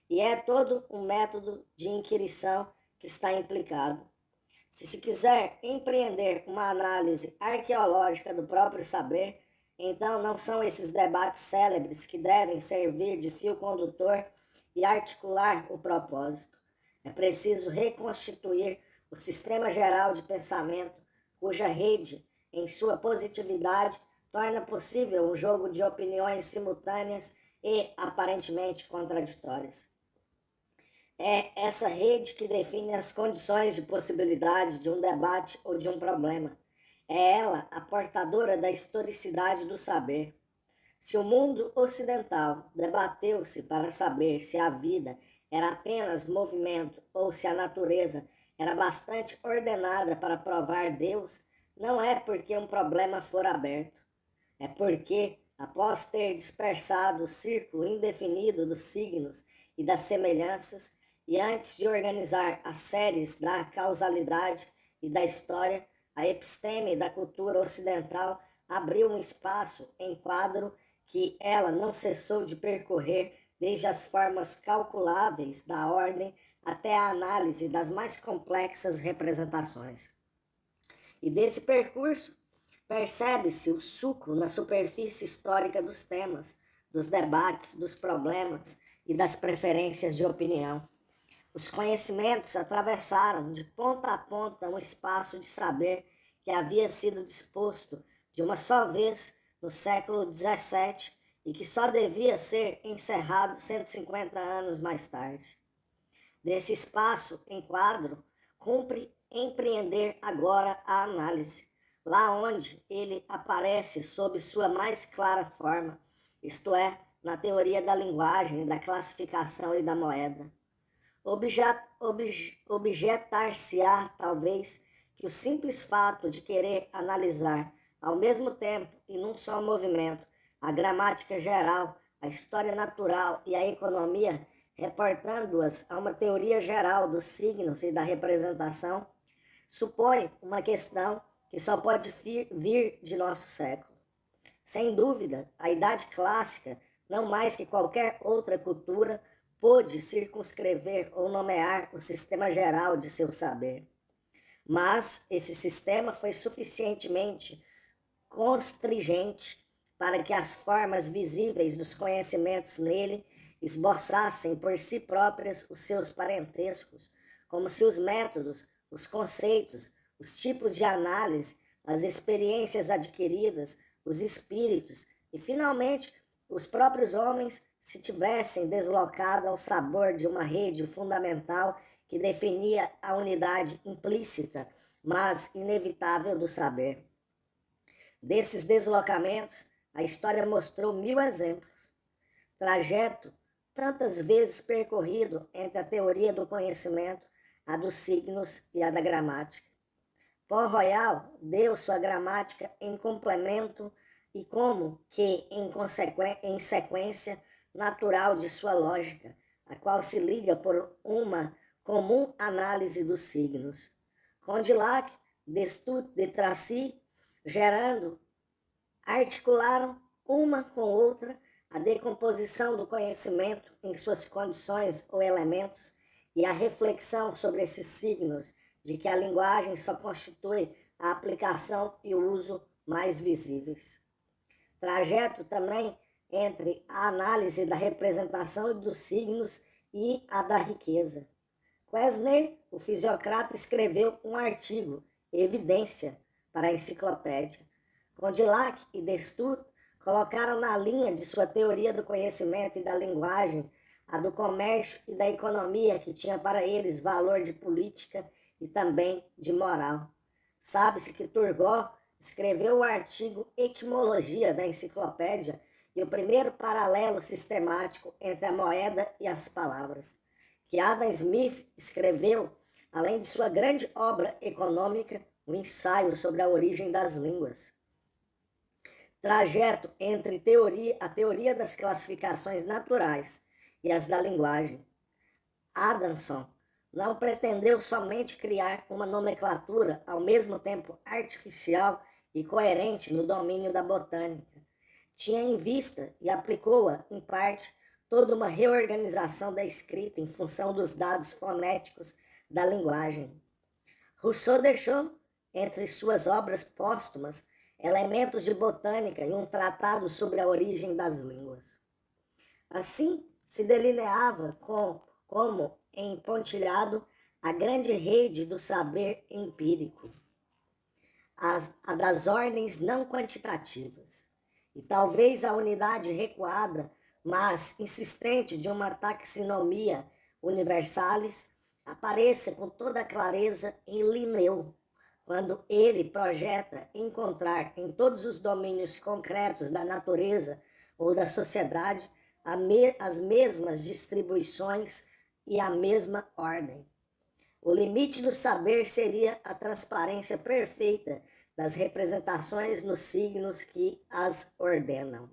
Speaker 1: e é todo um método de inquirição que está implicado. Se quiser empreender uma análise arqueológica do próprio saber, então não são esses debates célebres que devem servir de fio condutor e articular o propósito. É preciso reconstituir o sistema geral de pensamento, cuja rede, em sua positividade, torna possível um jogo de opiniões simultâneas e aparentemente contraditórias. É essa rede que define as condições de possibilidade de um debate ou de um problema. É ela a portadora da historicidade do saber. Se o mundo ocidental debateu-se para saber se a vida era apenas movimento ou se a natureza era bastante ordenada para provar Deus, não é porque um problema for aberto. É porque, após ter dispersado o círculo indefinido dos signos e das semelhanças, e antes de organizar as séries da causalidade e da história, a episteme da cultura ocidental abriu um espaço em quadro que ela não cessou de percorrer desde as formas calculáveis da ordem até a análise das mais complexas representações. E desse percurso, percebe-se o suco na superfície histórica dos temas, dos debates, dos problemas e das preferências de opinião. Os conhecimentos atravessaram de ponta a ponta um espaço de saber que havia sido disposto de uma só vez no século XVII e que só devia ser encerrado 150 anos mais tarde. Desse espaço em quadro, cumpre empreender agora a análise, lá onde ele aparece sob sua mais clara forma, isto é, na teoria da linguagem, da classificação e da moeda. Objetar-se-á, talvez, que o simples fato de querer analisar, ao mesmo tempo e num só movimento, a gramática geral, a história natural e a economia, reportando-as a uma teoria geral dos signos e da representação, supõe uma questão que só pode vir de nosso século. Sem dúvida, a Idade Clássica, não mais que qualquer outra cultura, pôde circunscrever ou nomear o sistema geral de seu saber. Mas esse sistema foi suficientemente constringente para que as formas visíveis dos conhecimentos nele esboçassem por si próprias os seus parentescos, como se os métodos, os conceitos, os tipos de análise, as experiências adquiridas, os espíritos e, finalmente, os próprios homens se tivessem deslocado ao sabor de uma rede fundamental que definia a unidade implícita, mas inevitável do saber. Desses deslocamentos, a história mostrou 1000 exemplos. Trajeto tantas vezes percorrido entre a teoria do conhecimento, a dos signos e a da gramática. Port Royal deu sua gramática em complemento e como que em sequência natural de sua lógica, a qual se liga por uma comum análise dos signos. Condillac, Destutt, de Tracy, articularam uma com outra a decomposição do conhecimento em suas condições ou elementos e a reflexão sobre esses signos de que a linguagem só constitui a aplicação e o uso mais visíveis. Trajeto também entre a análise da representação dos signos e a da riqueza. Quesnay, o fisiocrata, escreveu um artigo, Evidência, para a enciclopédia. Condillac e Destutt colocaram na linha de sua teoria do conhecimento e da linguagem a do comércio e da economia, que tinha para eles valor de política e também de moral. Sabe-se que Turgot escreveu o artigo Etimologia da enciclopédia e o primeiro paralelo sistemático entre a moeda e as palavras, que Adam Smith escreveu, além de sua grande obra econômica, um ensaio sobre a origem das línguas. Trajeto entre a teoria das classificações naturais e as da linguagem. Adamson não pretendeu somente criar uma nomenclatura ao mesmo tempo artificial e coerente no domínio da botânica. Tinha em vista e aplicou-a, em parte, toda uma reorganização da escrita em função dos dados fonéticos da linguagem. Rousseau deixou, entre suas obras póstumas, elementos de botânica e um tratado sobre a origem das línguas. Assim, se delineava como em pontilhado a grande rede do saber empírico, a das ordens não quantitativas, e talvez a unidade recuada, mas insistente de uma taxonomia universalis, apareça com toda clareza em Linneu, quando ele projeta encontrar em todos os domínios concretos da natureza ou da sociedade as mesmas distribuições e a mesma ordem. O limite do saber seria a transparência perfeita das representações nos signos que as ordenam.